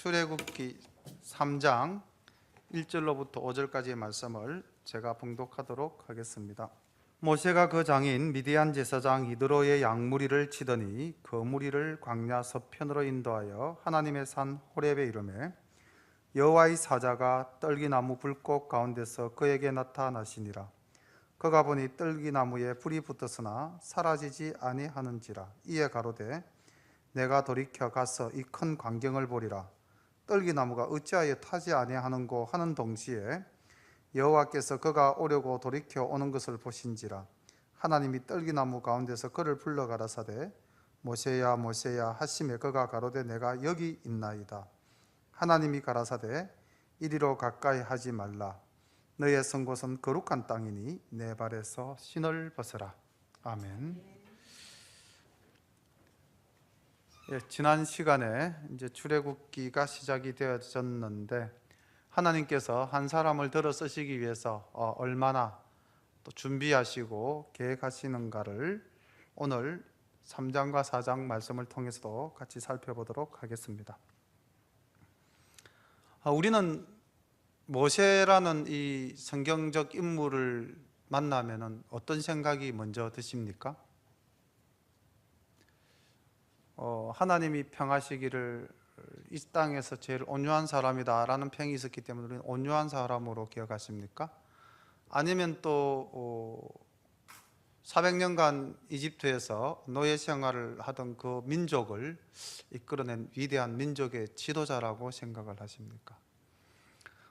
출애굽기 3장 1절로부터 5절까지의 말씀을 제가 봉독하도록 하겠습니다. 모세가 그 장인 미디안 제사장 이드로의 양무리를 치더니 그 무리를 광야 서편으로 인도하여 하나님의 산 호렙에 이르매 여호와의 사자가 떨기나무 불꽃 가운데서 그에게 나타나시니라. 그가 보니 떨기나무에 불이 붙었으나 사라지지 아니하는지라. 이에 가로되 내가 돌이켜 가서 이 큰 광경을 보리라. 떨기나무가 어찌하여 타지 아니하는고 하는 동시에 여호와께서 그가 오려고 돌이켜 오는 것을 보신지라. 하나님이 떨기나무 가운데서 그를 불러 가라사대 모세야 모세야 하시매 그가 가로되 내가 여기 있나이다. 하나님이 가라사대 이리로 가까이 하지 말라. 너의 선 곳은 거룩한 땅이니 내 발에서 신을 벗어라. 아멘. 지난 시간에 이제 출애굽기가 시작이 되어졌는데 하나님께서 한 사람을 들어 쓰시기 위해서 얼마나 또 준비하시고 계획하시는가를 오늘 3장과 4장 말씀을 통해서도 같이 살펴보도록 하겠습니다. 우리는 모세라는 이 성경적 인물을 만나면은 어떤 생각이 먼저 드십니까? 하나님이 평하시기를 이 땅에서 제일 온유한 사람이다라는 평이 있었기 때문에 우리는 온유한 사람으로 기억하십니까? 아니면 또 400년간 이집트에서 노예 생활을 하던 그 민족을 이끌어낸 위대한 민족의 지도자라고 생각을 하십니까?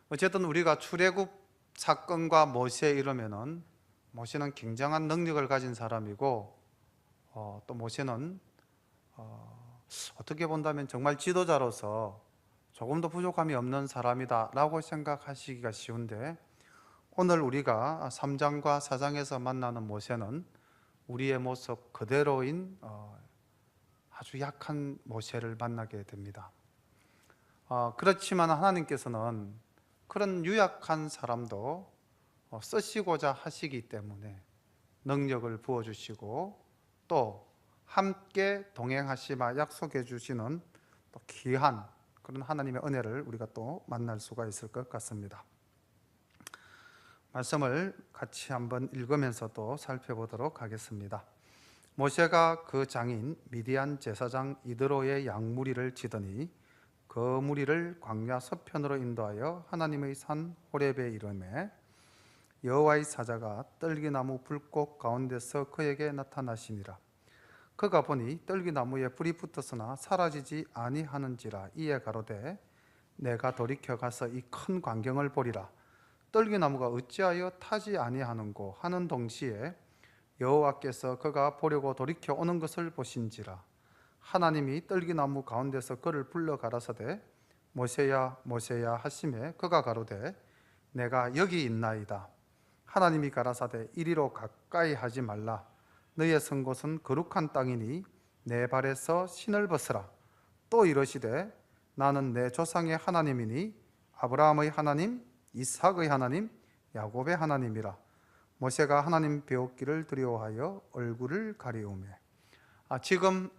어쨌든 우리가 출애굽 사건과 모세 이러면은 모세는 굉장한 능력을 가진 사람이고 또 모세는 어떻게 본다면 정말 지도자로서 조금도 부족함이 없는 사람이다 라고 생각하시기가 쉬운데 오늘 우리가 3장과 4장에서 만나는 모세는 우리의 모습 그대로인 아주 약한 모세를 만나게 됩니다. 그렇지만 하나님께서는 그런 유약한 사람도 쓰시고자 하시기 때문에 능력을 부어주시고 또 함께 동행하시마 약속해 주시는 또 귀한 그런 하나님의 은혜를 우리가 또 만날 수가 있을 것 같습니다. 말씀을 같이 한번 읽으면서 또 살펴보도록 하겠습니다. 모세가 그 장인 미디안 제사장 이드로의 양무리를 치더니 그 무리를 광야 서편으로 인도하여 하나님의 산 호렙에 이르매 여호와의 사자가 떨기나무 불꽃 가운데서 그에게 나타나시니라. 그가 보니 떨기나무에 불이 붙었으나 사라지지 아니하는지라. 이에 가로되 내가 돌이켜 가서 이 큰 광경을 보리라. 떨기나무가 어찌하여 타지 아니하는고 하는 동시에 여호와께서 그가 보려고 돌이켜 오는 것을 보신지라. 하나님이 떨기나무 가운데서 그를 불러 가라사대 모세야 모세야 하시매 그가 가로되 내가 여기 있나이다. 하나님이 가라사대 이리로 가까이 하지 말라. 너의 선 곳은 거룩한 땅이니 내 발에서 신을 벗으라. 또 이르시되 나는 내 조상의 하나님이니 아브라함의 하나님, 이삭의 하나님, 야곱의 하나님이라. 모세가 하나님 배웠기를 두려워하여 얼굴을 가리우매. 지금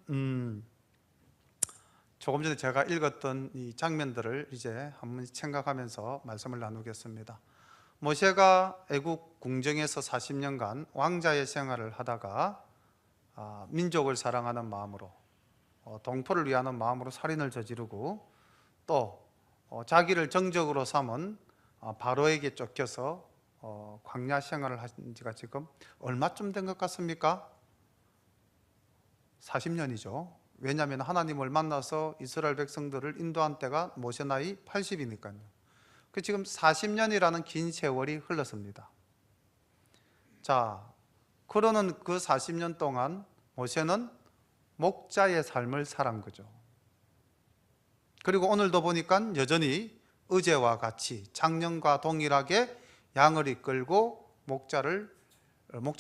조금 전에 제가 읽었던 이 장면들을 이제 한번 생각하면서 말씀을 나누겠습니다. 모세가 애국 궁정에서 40년간 왕자의 생활을 하다가 민족을 사랑하는 마음으로 동포를 위하는 마음으로 살인을 저지르고 또 자기를 정적으로 삼은 바로에게 쫓겨서 광야 생활을 하신 지가 지금 얼마쯤 된 것 같습니까? 40년이죠. 왜냐하면 하나님을 만나서 이스라엘 백성들을 인도한 때가 모세 나이 80이니까요. 그 지금 40년이라는 긴 세월이 흘렀습니다. 자, 그러는 그 40년 동안 모세는 목자의 삶을 살은 거죠. 그리고 오늘도 보니까 여전히 어제와 같이 작년과 동일하게 양을 이끌고 목자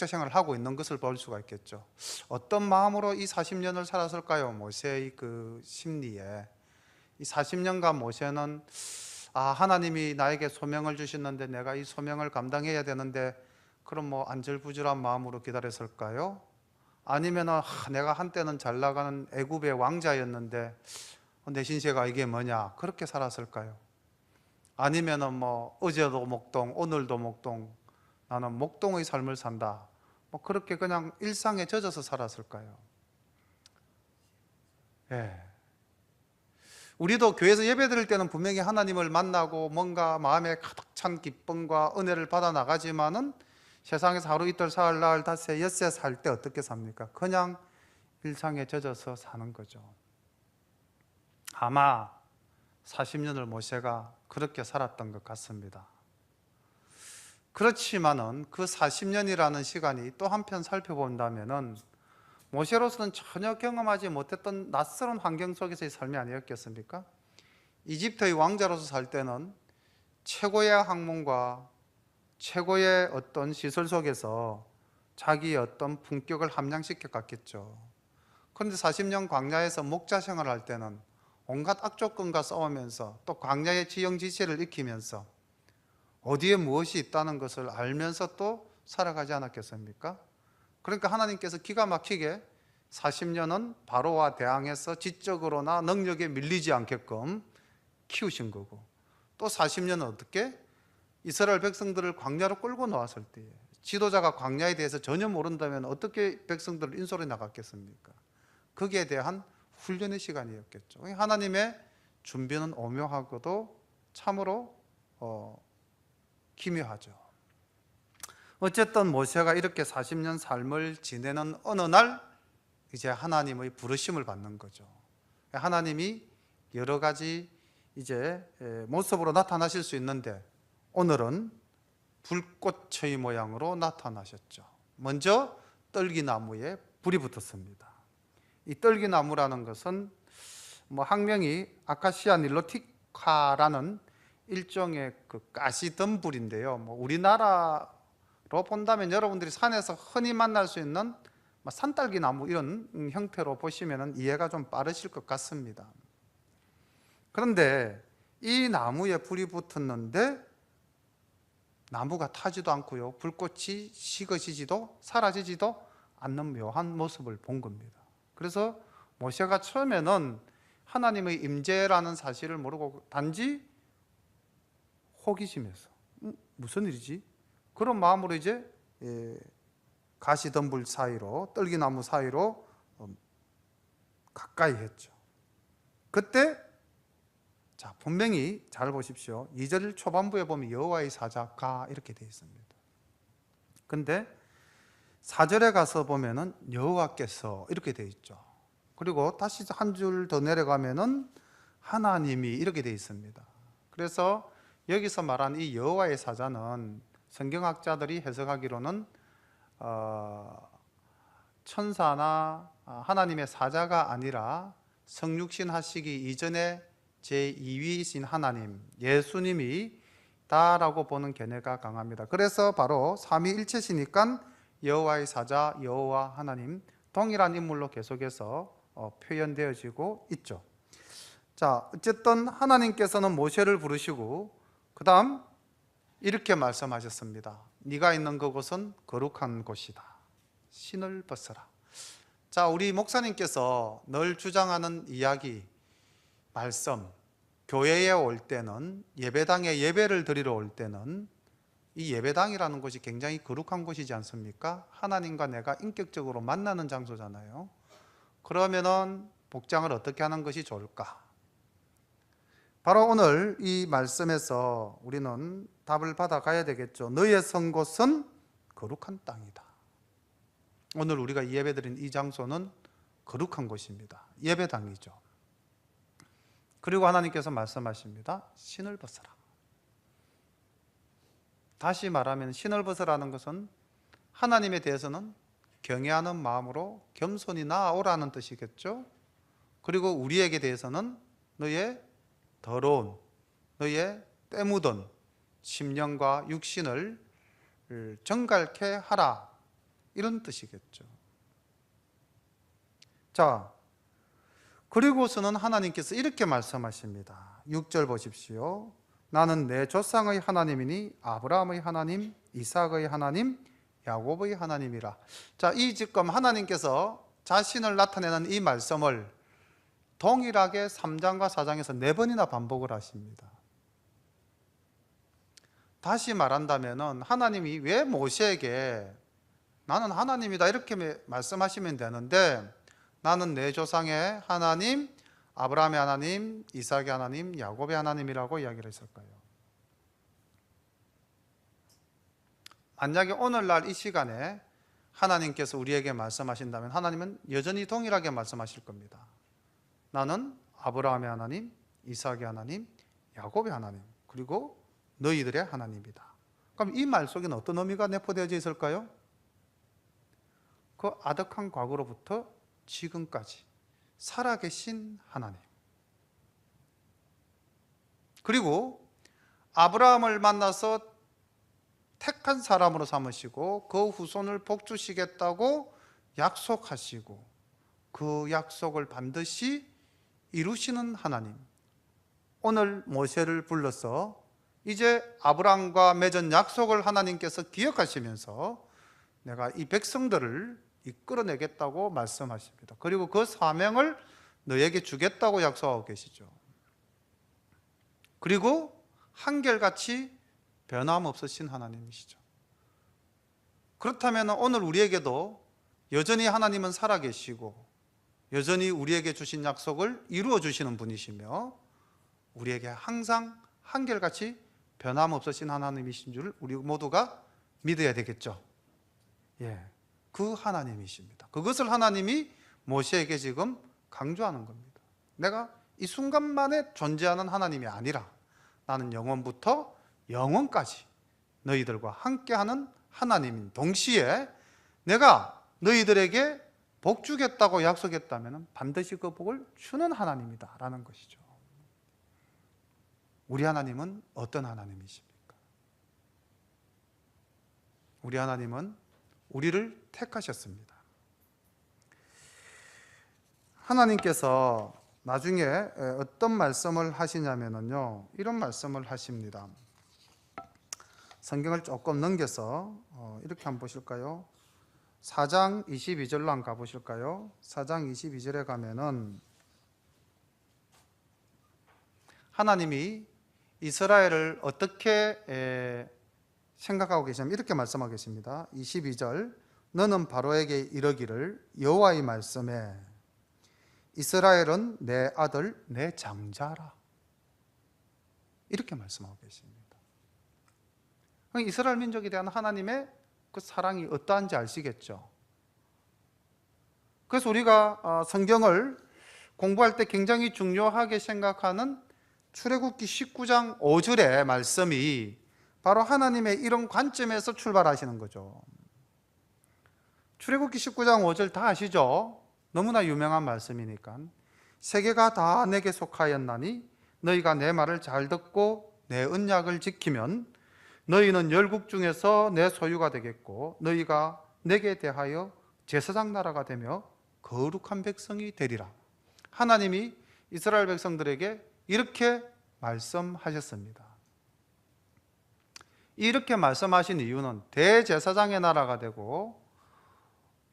생활을 하고 있는 것을 볼 수가 있겠죠. 어떤 마음으로 이 40년을 살았을까요? 모세의 그 심리에 이 40년간 모세는 하나님이 나에게 소명을 주셨는데 내가 이 소명을 감당해야 되는데 그럼 뭐 안절부절한 마음으로 기다렸을까요? 아니면 내가 한때는 잘 나가는 애굽의 왕자였는데 내 신세가 이게 뭐냐 그렇게 살았을까요? 아니면은 뭐 어제도 목동 오늘도 목동 나는 목동의 삶을 산다 뭐 그렇게 그냥 일상에 젖어서 살았을까요? 예. 우리도 교회에서 예배 드릴 때는 분명히 하나님을 만나고 뭔가 마음에 가득 찬 기쁨과 은혜를 받아 나가지만은 세상에서 하루 이틀 사흘 나흘 닷새 엿새 살 때 어떻게 삽니까? 그냥 일상에 젖어서 사는 거죠. 아마 40년을 모세가 그렇게 살았던 것 같습니다. 그렇지만은 그 40년이라는 시간이 또 한편 살펴본다면은 모세로서는 전혀 경험하지 못했던 낯선 환경 속에서의 삶이 아니었겠습니까? 이집트의 왕자로서 살 때는 최고의 학문과 최고의 어떤 시설 속에서 자기의 어떤 품격을 함양시켜 갔겠죠. 그런데 40년 광야에서 목자 생활을 할 때는 온갖 악조건과 싸우면서 또 광야의 지형지시를 익히면서 어디에 무엇이 있다는 것을 알면서 또 살아가지 않았겠습니까? 그러니까 하나님께서 기가 막히게 40년은 바로와 대항해서 지적으로나 능력에 밀리지 않게끔 키우신 거고, 또 40년은 어떻게? 이스라엘 백성들을 광야로 끌고 나왔을 때에 지도자가 광야에 대해서 전혀 모른다면 어떻게 백성들을 인솔해 나갔겠습니까? 거기에 대한 훈련의 시간이었겠죠. 하나님의 준비는 오묘하고도 참으로 기묘하죠. 어쨌든 모세가 이렇게 40년 삶을 지내는 어느 날 이제 하나님의 부르심을 받는 거죠. 하나님이 여러 가지 이제 모습으로 나타나실 수 있는데 오늘은 불꽃의 모양으로 나타나셨죠. 먼저 떨기나무에 불이 붙었습니다. 이 떨기나무라는 것은 뭐 학명이 아카시아 닐로티카라는 일종의 그 가시덤불인데요. 뭐 우리나라로 본다면 여러분들이 산에서 흔히 만날 수 있는 산딸기나무 이런 형태로 보시면 이해가 좀 빠르실 것 같습니다. 그런데 이 나무에 불이 붙었는데 나무가 타지도 않고요, 불꽃이 식어지지도 사라지지도 않는 묘한 모습을 본 겁니다. 그래서 모세가 처음에는 하나님의 임재라는 사실을 모르고 단지 호기심에서 무슨 일이지? 그런 마음으로 이제 가시덤불 사이로 떨기나무 사이로 가까이 했죠. 그때 자 분명히 잘 보십시오. 2절 초반부에 보면 여호와의 사자가 이렇게 되어 있습니다. 근데 4절에 가서 보면은 여호와께서 이렇게 되어 있죠. 그리고 다시 한 줄 더 내려가면은 하나님이 이렇게 되어 있습니다. 그래서 여기서 말한 이 여호와의 사자는 성경학자들이 해석하기로는 천사나 하나님의 사자가 아니라 성육신 하시기 이전에 제2위이신 하나님, 예수님이 다라고 보는 견해가 강합니다. 그래서 바로 삼위일체시니까 여호와의 사자, 여호와 하나님 동일한 인물로 계속해서 표현되어지고 있죠. 자, 어쨌든 하나님께서는 모세를 부르시고 그 다음 이렇게 말씀하셨습니다. 네가 있는 그곳은 거룩한 곳이다. 신을 벗어라. 자, 우리 목사님께서 늘 주장하는 이야기, 말씀, 교회에 올 때는 예배당에 예배를 드리러 올 때는 이 예배당이라는 곳이 굉장히 거룩한 곳이지 않습니까? 하나님과 내가 인격적으로 만나는 장소잖아요. 그러면은 복장을 어떻게 하는 것이 좋을까? 바로 오늘 이 말씀에서 우리는 답을 받아가야 되겠죠. 너의 선 곳은 거룩한 땅이다. 오늘 우리가 예배드린 이 장소는 거룩한 곳입니다. 예배당이죠. 그리고 하나님께서 말씀하십니다. 신을 벗어라. 다시 말하면 신을 벗어라는 것은 하나님에 대해서는 경외하는 마음으로 겸손히 나아오라는 뜻이겠죠. 그리고 우리에게 대해서는 너의 더러운, 너의 때묻은 심령과 육신을 정갈케 하라, 이런 뜻이겠죠. 자, 그리고서는 하나님께서 이렇게 말씀하십니다. 6절 보십시오. 나는 내 조상의 하나님이니 아브라함의 하나님, 이삭의 하나님, 야곱의 하나님이라. 자, 이 지금 하나님께서 자신을 나타내는 이 말씀을 동일하게 3장과 4장에서 4번이나 반복을 하십니다. 다시 말한다면 하나님이 왜 모세에게 나는 하나님이다 이렇게 말씀하시면 되는데 나는 내 조상의 하나님, 아브라함의 하나님, 이삭의 하나님, 야곱의 하나님이라고 이야기를 했을까요? 만약에 오늘날 이 시간에 하나님께서 우리에게 말씀하신다면 하나님은 여전히 동일하게 말씀하실 겁니다. 나는 아브라함의 하나님, 이삭의 하나님, 야곱의 하나님, 그리고 너희들의 하나님이다. 그럼 이 말 속에는 어떤 의미가 내포되어져 있을까요? 그 아득한 과거로부터 지금까지 살아계신 하나님, 그리고 아브라함을 만나서 택한 사람으로 삼으시고 그 후손을 복주시겠다고 약속하시고 그 약속을 반드시 이루시는 하나님, 오늘 모세를 불러서 이제 아브라함과 맺은 약속을 하나님께서 기억하시면서 내가 이 백성들을 이끌어내겠다고 말씀하십니다. 그리고 그 사명을 너에게 주겠다고 약속하고 계시죠. 그리고 한결같이 변함없으신 하나님이시죠. 그렇다면 오늘 우리에게도 여전히 하나님은 살아계시고 여전히 우리에게 주신 약속을 이루어 주시는 분이시며 우리에게 항상 한결같이 변함없으신 하나님이신 줄 우리 모두가 믿어야 되겠죠. 예, 그 하나님이십니다. 그것을 하나님이 모세에게 지금 강조하는 겁니다. 내가 이 순간만에 존재하는 하나님이 아니라 나는 영원부터 영원까지 너희들과 함께하는 하나님인 동시에 내가 너희들에게 복 주겠다고 약속했다면 반드시 그 복을 주는 하나님이다 라는 것이죠. 우리 하나님은 어떤 하나님이십니까? 우리 하나님은 우리를 택하셨습니다. 하나님께서 나중에 어떤 말씀을 하시냐면요, 이런 말씀을 하십니다. 성경을 조금 넘겨서 이렇게 한번 보실까요? 4장 22절로 한번 가보실까요? 4장 22절에 가면은 하나님이 이스라엘을 어떻게 생각하고 계시냐면 이렇게 말씀하고 계십니다. 22절, 너는 바로에게 이르기를 여호와의 말씀에 이스라엘은 내 아들 내 장자라, 이렇게 말씀하고 계십니다. 이스라엘 민족에 대한 하나님의 그 사랑이 어떠한지 아시겠죠? 그래서 우리가 성경을 공부할 때 굉장히 중요하게 생각하는 출애굽기 19장 5절의 말씀이 바로 하나님의 이런 관점에서 출발하시는 거죠. 출애굽기 19장 5절 다 아시죠? 너무나 유명한 말씀이니까. 세계가 다 내게 속하였나니 너희가 내 말을 잘 듣고 내 언약을 지키면 너희는 열국 중에서 내 소유가 되겠고 너희가 내게 대하여 제사장 나라가 되며 거룩한 백성이 되리라. 하나님이 이스라엘 백성들에게 이렇게 말씀하셨습니다. 이렇게 말씀하신 이유는 대제사장의 나라가 되고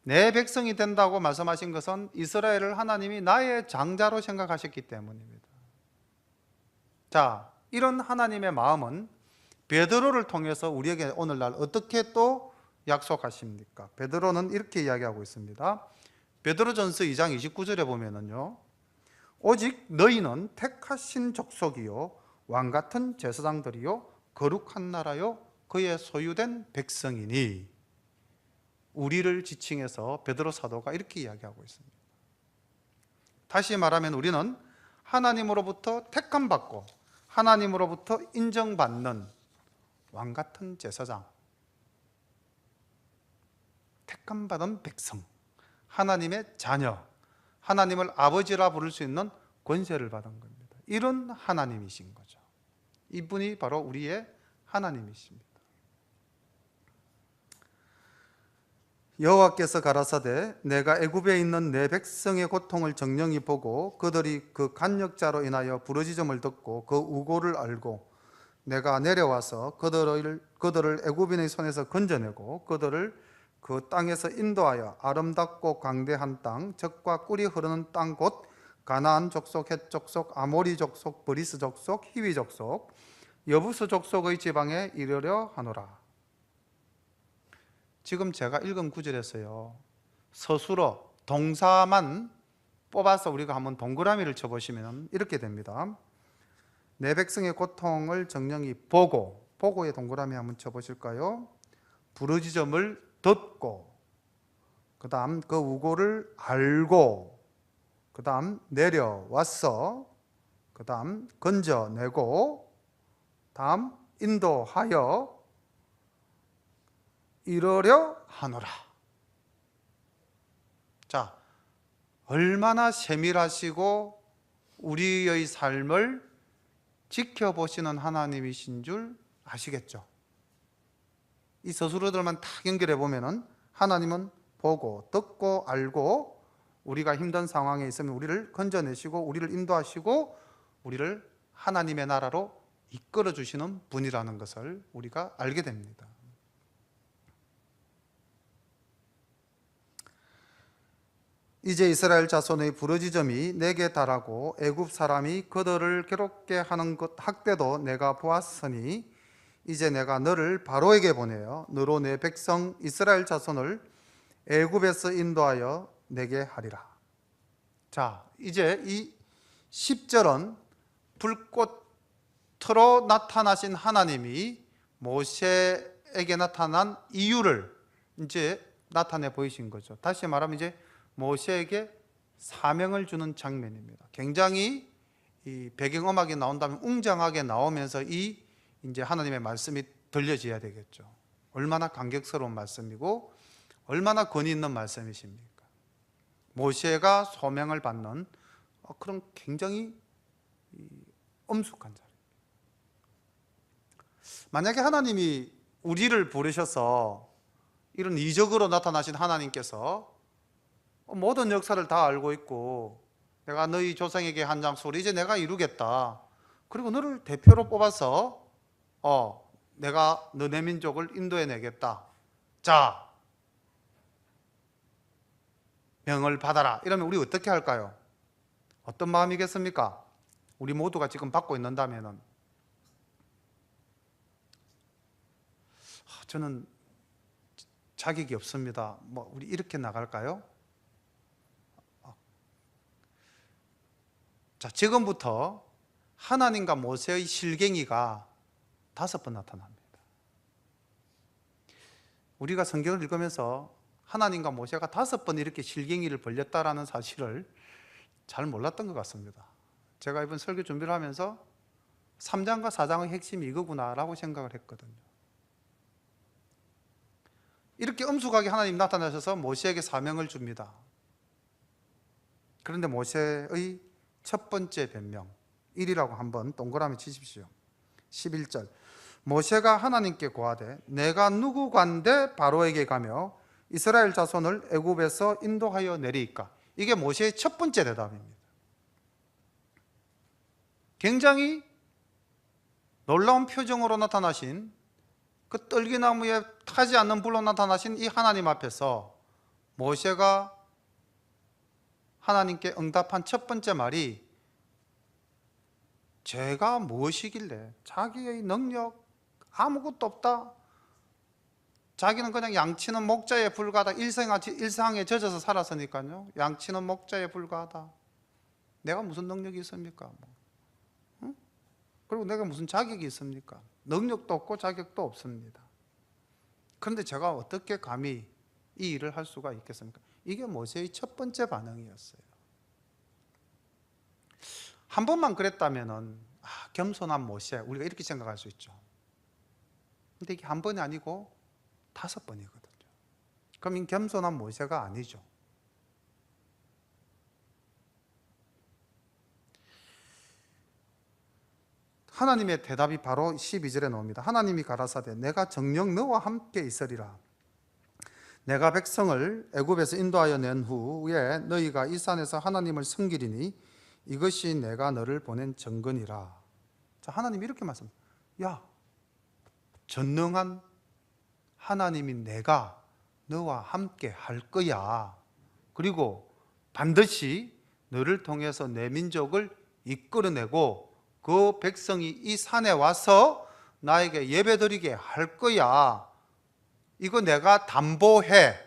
내 백성이 된다고 말씀하신 것은 이스라엘을 하나님이 나의 장자로 생각하셨기 때문입니다. 자, 이런 하나님의 마음은 베드로를 통해서 우리에게 오늘날 어떻게 또 약속하십니까? 베드로는 이렇게 이야기하고 있습니다. 베드로전서 2장 29절에 보면은요, 오직 너희는 택하신 족속이요 왕같은 제사장들이요 거룩한 나라요 그의 소유된 백성이니, 우리를 지칭해서 베드로 사도가 이렇게 이야기하고 있습니다. 다시 말하면 우리는 하나님으로부터 택함받고 하나님으로부터 인정받는 왕같은 제사장, 택함받은 백성, 하나님의 자녀, 하나님을 아버지라 부를 수 있는 권세를 받은 겁니다. 이런 하나님이신 거죠. 이분이 바로 우리의 하나님이십니다. 여호와께서 가라사대 내가 애굽에 있는 내 백성의 고통을 정령히 보고 그들이 그 간역자로 인하여 부르짖음을 듣고 그 우고를 알고 내가 내려와서 그들을 애굽인의 손에서 건져내고 그들을 그 땅에서 인도하여 아름답고 광대한 땅, 젖과 꿀이 흐르는 땅 곧 가나안 족속, 헷 족속, 아모리 족속, 브리스 족속, 히위 족속, 여부스 족속의 지방에 이르려 하노라. 지금 제가 읽은 구절에서요, 서술어 동사만 뽑아서 우리가 한번 동그라미를 쳐보시면 이렇게 됩니다. 내 백성의 고통을 정령이 보고, 보고의 동그라미 한번 쳐보실까요? 부르짖음을 듣고, 그 다음 그 우고를 알고, 그 다음 내려왔어, 그 다음 건져내고, 다음 인도하여 이르려 하노라. 자, 얼마나 세밀하시고 우리의 삶을 지켜보시는 하나님이신 줄 아시겠죠? 이 서술어들만 다 연결해 보면은 하나님은 보고 듣고 알고 우리가 힘든 상황에 있으면 우리를 건져내시고 우리를 인도하시고 우리를 하나님의 나라로 이끌어 주시는 분이라는 것을 우리가 알게 됩니다. 이제 이스라엘 자손의 부르짖음이 내게 달하고 애굽 사람이 그들을 괴롭게 하는 것 학대도 내가 보았으니 이제 내가 너를 바로에게 보내어 너로 내 백성 이스라엘 자손을 애굽에서 인도하여 내게 하리라. 자, 이제 이 10절은 불꽃으로 나타나신 하나님이 모세에게 나타난 이유를 이제 나타내 보이신 거죠. 다시 말하면 이제 모세에게 사명을 주는 장면입니다. 굉장히 이 배경음악이 나온다면 웅장하게 나오면서 이 이제 하나님의 말씀이 들려져야 되겠죠. 얼마나 감격스러운 말씀이고 얼마나 권위 있는 말씀이십니까? 모세가 소명을 받는 그런 굉장히 엄숙한 자리. 만약에 하나님이 우리를 부르셔서 이런 이적으로 나타나신 하나님께서 모든 역사를 다 알고 있고 내가 너희 조상에게 한 장소를 이제 내가 이루겠다. 그리고 너를 대표로 뽑아서 내가 너네 민족을 인도해 내겠다. 자, 명을 받아라. 이러면 우리 어떻게 할까요? 어떤 마음이겠습니까? 우리 모두가 지금 받고 있는다면은 저는 자격이 없습니다. 우리 이렇게 나갈까요? 자, 지금부터 하나님과 모세의 실갱이가 5번 나타납니다. 우리가 성경을 읽으면서 하나님과 모세가 5번 이렇게 실갱이를 벌렸다라는 사실을 잘 몰랐던 것 같습니다. 제가 이번 설교 준비를 하면서 3장과 4장의 핵심이 이거구나라고 생각을 했거든요. 이렇게 엄숙하게 하나님 나타나셔서 모세에게 사명을 줍니다. 그런데 모세의 첫 번째 변명 1이라고 한번 동그라미 치십시오. 11절 모세가 하나님께 고하되 내가 누구간데 바로에게 가며 이스라엘 자손을 애굽에서 인도하여 내리이까. 이게 모세의 첫 번째 대답입니다. 굉장히 놀라운 표정으로 나타나신 그 떨기나무에 타지 않는 불로 나타나신 이 하나님 앞에서 모세가 하나님께 응답한 첫 번째 말이 죄가 무엇이길래 자기의 능력 아무것도 없다. 자기는 그냥 양치는 목자에 불과하다. 일상에 젖어서 살았으니까요. 양치는 목자에 불과하다. 내가 무슨 능력이 있습니까? 응? 그리고 내가 무슨 자격이 있습니까? 능력도 없고 자격도 없습니다. 그런데 제가 어떻게 감히 이 일을 할 수가 있겠습니까? 이게 모세의 첫 번째 반응이었어요. 한 번만 그랬다면은 겸손한 모세, 우리가 이렇게 생각할 수 있죠. 근데 이게 한 번이 아니고 5번이거든요. 그럼 이 겸손한 모세가 아니죠. 하나님의 대답이 바로 12절에 나옵니다. 하나님이 가라사대 내가 정녕 너와 함께 있으리라. 내가 백성을 애굽에서 인도하여 낸 후에 너희가 이 산에서 하나님을 섬기리니 이것이 내가 너를 보낸 증거니라. 자, 하나님이 이렇게 말씀합니다. 야, 전능한 하나님이 내가 너와 함께 할 거야. 그리고 반드시 너를 통해서 내 민족을 이끌어내고 그 백성이 이 산에 와서 나에게 예배드리게 할 거야. 이거 내가 담보해.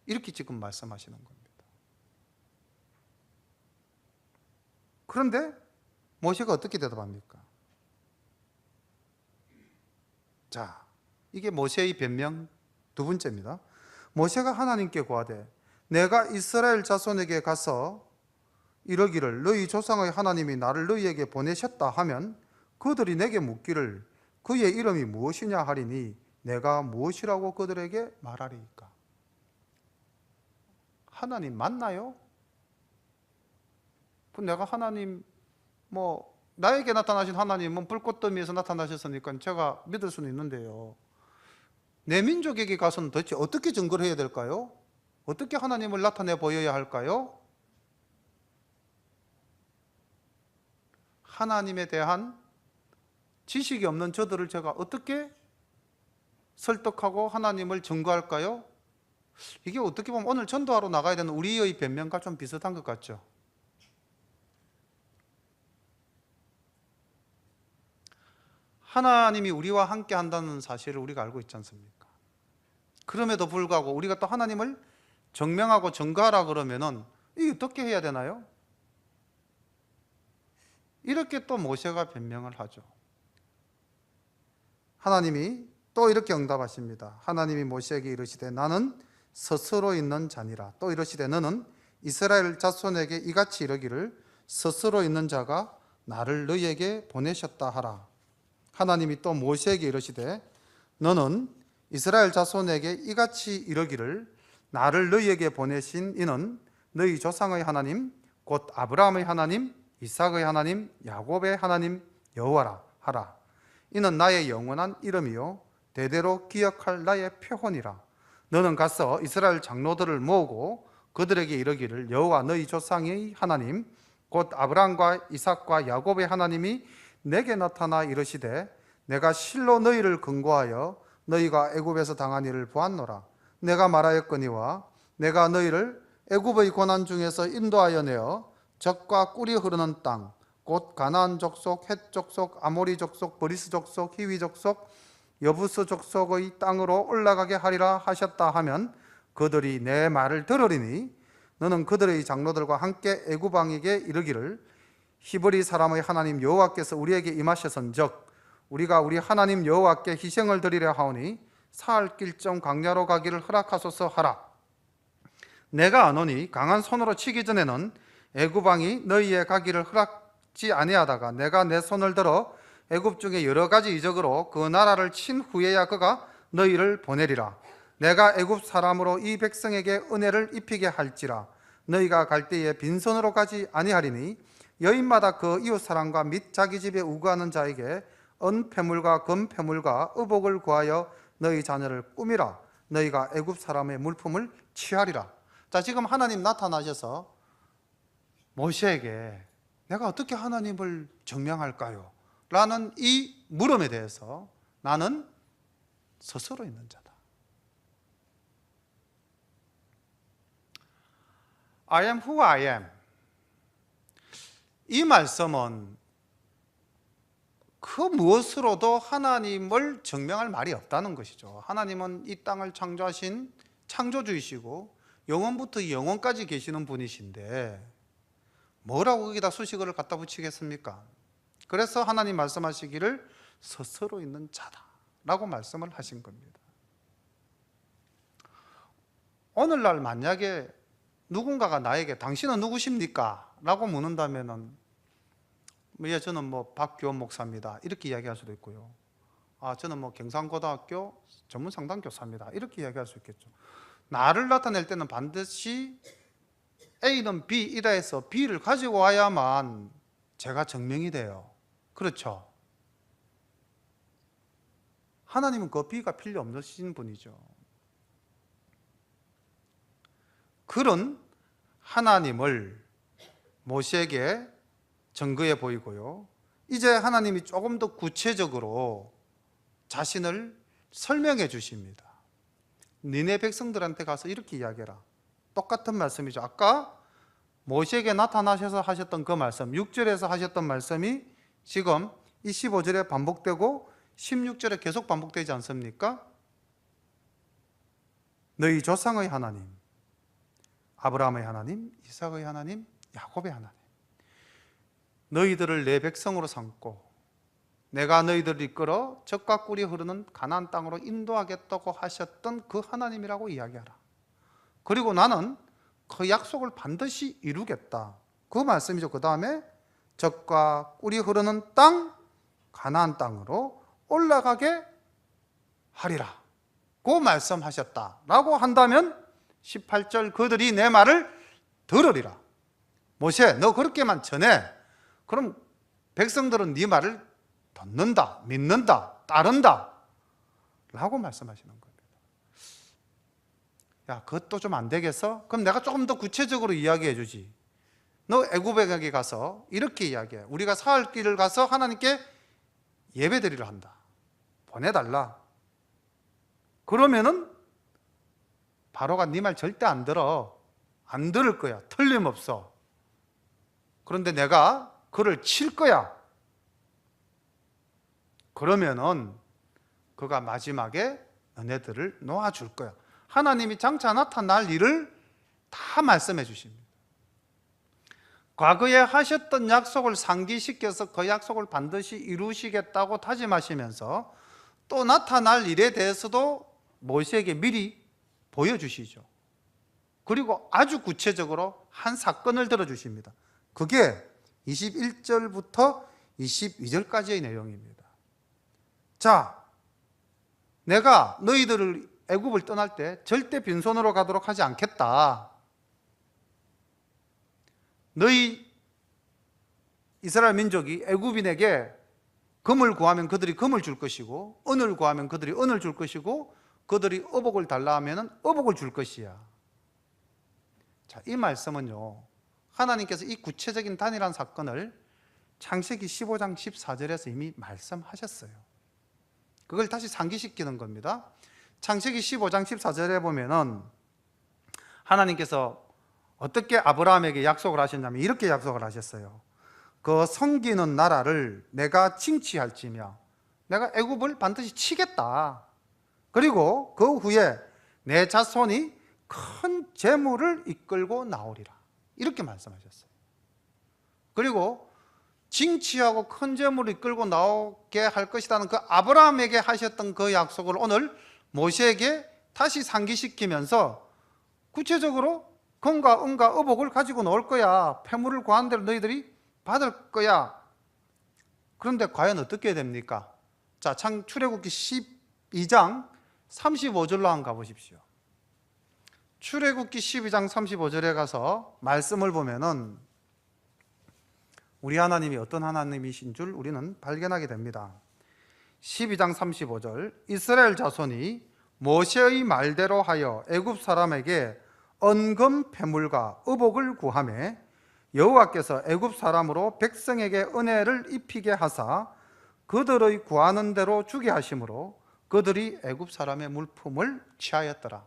이렇게 지금 말씀하시는 겁니다. 그런데 모세가 어떻게 대답합니까? 자, 이게 모세의 변명 두 번째입니다. 모세가 하나님께 고하되 내가 이스라엘 자손에게 가서 이러기를 너희 조상의 하나님이 나를 너희에게 보내셨다 하면 그들이 내게 묻기를 그의 이름이 무엇이냐 하리니 내가 무엇이라고 그들에게 말하리이까? 하나님 맞나요? 내가 하나님 나에게 나타나신 하나님은 불꽃더미에서 나타나셨으니까 제가 믿을 수는 있는데요. 내 민족에게 가서는 도대체 어떻게 증거를 해야 될까요? 어떻게 하나님을 나타내 보여야 할까요? 하나님에 대한 지식이 없는 저들을 제가 어떻게 설득하고 하나님을 증거할까요? 이게 어떻게 보면 오늘 전도하러 나가야 되는 우리의 변명과 좀 비슷한 것 같죠? 하나님이 우리와 함께 한다는 사실을 우리가 알고 있지 않습니까? 그럼에도 불구하고 우리가 또 하나님을 증명하고 증거하라 그러면은 이게 어떻게 해야 되나요? 이렇게 또 모세가 변명을 하죠. 하나님이 또 이렇게 응답하십니다. 하나님이 모세에게 이르시되 나는 스스로 있는 자니라. 또 이르시되 너는 이스라엘 자손에게 이같이 이르기를 스스로 있는 자가 나를 너희에게 보내셨다 하라. 하나님이 또 모세에게 이르시되 너는 이스라엘 자손에게 이같이 이르기를 나를 너희에게 보내신 이는 너희 조상의 하나님 곧 아브라함의 하나님 이삭의 하나님 야곱의 하나님 여호와라 하라. 이는 나의 영원한 이름이요 대대로 기억할 나의 표본이라. 너는 가서 이스라엘 장로들을 모으고 그들에게 이르기를 여호와 너희 조상의 하나님 곧 아브라함과 이삭과 야곱의 하나님이 내게 나타나 이르시되 내가 실로 너희를 근거하여 너희가 애굽에서 당한 일을 보았노라. 내가 말하였거니와 내가 너희를 애굽의 고난 중에서 인도하여 내어 젖과 꿀이 흐르는 땅 곧 가나안 족속, 헷 족속, 아모리 족속, 브리스 족속, 히위 족속, 여부스 족속의 땅으로 올라가게 하리라 하셨다 하면 그들이 내 말을 들으리니 너는 그들의 장로들과 함께 애굽 왕에게 이르기를 히브리 사람의 하나님 여호와께서 우리에게 임하셨은즉 우리가 우리 하나님 여호와께 희생을 드리려 하오니 사흘 길정 광야로 가기를 허락하소서 하라. 내가 아노니 강한 손으로 치기 전에는 애굽 왕이 너희의 가기를 허락지 아니하다가 내가 내 손을 들어 애굽 중에 여러 가지 이적으로 그 나라를 친 후에야 그가 너희를 보내리라. 내가 애굽 사람으로 이 백성에게 은혜를 입히게 할지라. 너희가 갈 때에 빈손으로 가지 아니하리니 여인마다 그 이웃 사람과 및 자기 집에 우거하는 자에게 은폐물과 금폐물과 의복을 구하여 너희 자녀를 꾸미라. 너희가 애굽 사람의 물품을 취하리라. 자, 지금 하나님 나타나셔서 모세에게 내가 어떻게 하나님을 증명할까요? 라는 이 물음에 대해서 나는 스스로 있는 자다. I am who I am. 이 말씀은 그 무엇으로도 하나님을 증명할 말이 없다는 것이죠. 하나님은 이 땅을 창조하신 창조주이시고 영원부터 영원까지 계시는 분이신데 뭐라고 거기다 수식어를 갖다 붙이겠습니까? 그래서 하나님 말씀하시기를 스스로 있는 자다라고 말씀을 하신 겁니다. 오늘날 만약에 누군가가 나에게 당신은 누구십니까? 라고 묻는다면은 저는 박교원 목사입니다. 이렇게 이야기할 수도 있고요. 저는 경상고등학교 전문상담교사입니다. 이렇게 이야기할 수 있겠죠. 나를 나타낼 때는 반드시 A는 B이다 해서 B를 가지고 와야만 제가 증명이 돼요. 그렇죠? 하나님은 그 B가 필요 없으신 분이죠. 그런 하나님을 모세에게 증거해 보이고요. 이제 하나님이 조금 더 구체적으로 자신을 설명해 주십니다. 니네 백성들한테 가서 이렇게 이야기해라. 똑같은 말씀이죠. 아까 모세에게 나타나셔서 하셨던 그 말씀, 6절에서 하셨던 말씀이 지금 이 15절에 반복되고 16절에 계속 반복되지 않습니까? 너희 조상의 하나님, 아브라함의 하나님, 이삭의 하나님, 야곱의 하나님, 너희들을 내 백성으로 삼고 내가 너희들을 이끌어 젖과 꿀이 흐르는 가나안 땅으로 인도하겠다고 하셨던 그 하나님이라고 이야기하라. 그리고 나는 그 약속을 반드시 이루겠다. 그 말씀이죠. 그 다음에 젖과 꿀이 흐르는 땅, 가나안 땅으로 올라가게 하리라. 그 말씀하셨다라고 한다면 18절 그들이 내 말을 들으리라. 모세, 너 그렇게만 전해. 그럼 백성들은 네 말을 듣는다, 믿는다, 따른다 라고 말씀하시는 겁니다. 야, 그것도 좀 안 되겠어? 그럼 내가 조금 더 구체적으로 이야기해 주지. 너 애굽에 가서 이렇게 이야기해. 우리가 사흘 길을 가서 하나님께 예배드리려 한다. 보내달라. 그러면은 바로가 네 말 절대 안 들어. 안 들을 거야. 틀림없어. 그런데 내가 그를 칠 거야. 그러면은 그가 마지막에 너네들을 놓아줄 거야. 하나님이 장차 나타날 일을 다 말씀해 주십니다. 과거에 하셨던 약속을 상기시켜서 그 약속을 반드시 이루시겠다고 다짐하시면서 또 나타날 일에 대해서도 모세에게 미리 보여주시죠. 그리고 아주 구체적으로 한 사건을 들어주십니다. 그게 21절부터 22절까지의 내용입니다. 자, 내가 너희들을 애굽을 떠날 때 절대 빈손으로 가도록 하지 않겠다. 너희 이스라엘 민족이 애굽인에게 금을 구하면 그들이 금을 줄 것이고 은을 구하면 그들이 은을 줄 것이고 그들이 어복을 달라 하면 어복을 줄 것이야. 자, 이 말씀은요, 하나님께서 이 구체적인 단일한 사건을 창세기 15장 14절에서 이미 말씀하셨어요. 그걸 다시 상기시키는 겁니다. 창세기 15장 14절에 보면은 하나님께서 어떻게 아브라함에게 약속을 하셨냐면 이렇게 약속을 하셨어요. 그 섬기는 나라를 내가 징치할지며 내가 애굽을 반드시 치겠다. 그리고 그 후에 내 자손이 큰 재물을 이끌고 나오리라. 이렇게 말씀하셨어요. 그리고 징치하고 큰 재물을 이끌고 나오게 할 것이라는 그 아브라함에게 하셨던 그 약속을 오늘 모세에게 다시 상기시키면서 구체적으로 금과 은과 의복을 가지고 나올 거야. 패물을 구한 대로 너희들이 받을 거야. 그런데 과연 어떻게 됩니까? 자, 출애굽기 12장 35절로 한번 가보십시오. 출애굽기 12장 35절에 가서 말씀을 보면은 우리 하나님이 어떤 하나님이신 줄 우리는 발견하게 됩니다. 12장 35절 이스라엘 자손이 모세의 말대로 하여 애굽 사람에게 은금 패물과 의복을 구하매 여호와께서 애굽 사람으로 백성에게 은혜를 입히게 하사 그들의 구하는 대로 주게 하심으로 그들이 애굽 사람의 물품을 취하였더라.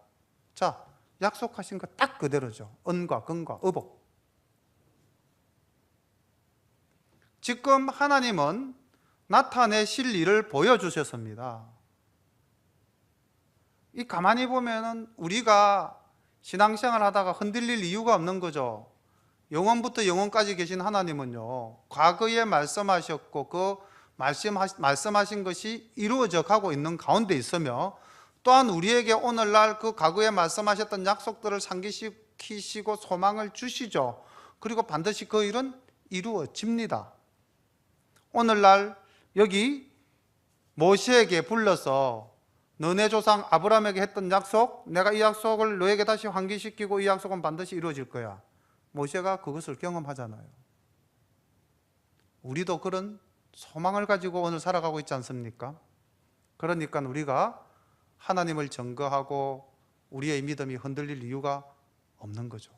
자, 약속하신 거 딱 그대로죠. 은과 금과 의복. 지금 하나님은 나타내실 일을 보여주셨습니다. 이 가만히 보면은 우리가 신앙생활 하다가 흔들릴 이유가 없는 거죠. 영원부터 영원까지 계신 하나님은요, 과거에 말씀하셨고 그 말씀하신 것이 이루어져 가고 있는 가운데 있으며 또한 우리에게 오늘날 그 과거에 말씀하셨던 약속들을 상기시키시고 소망을 주시죠. 그리고 반드시 그 일은 이루어집니다. 오늘날 여기 모세에게 불러서 너네 조상 아브라함에게 했던 약속, 내가 이 약속을 너에게 다시 환기시키고 이 약속은 반드시 이루어질 거야. 모세가 그것을 경험하잖아요. 우리도 그런 소망을 가지고 오늘 살아가고 있지 않습니까? 그러니까 우리가 하나님을 증거하고 우리의 믿음이 흔들릴 이유가 없는 거죠.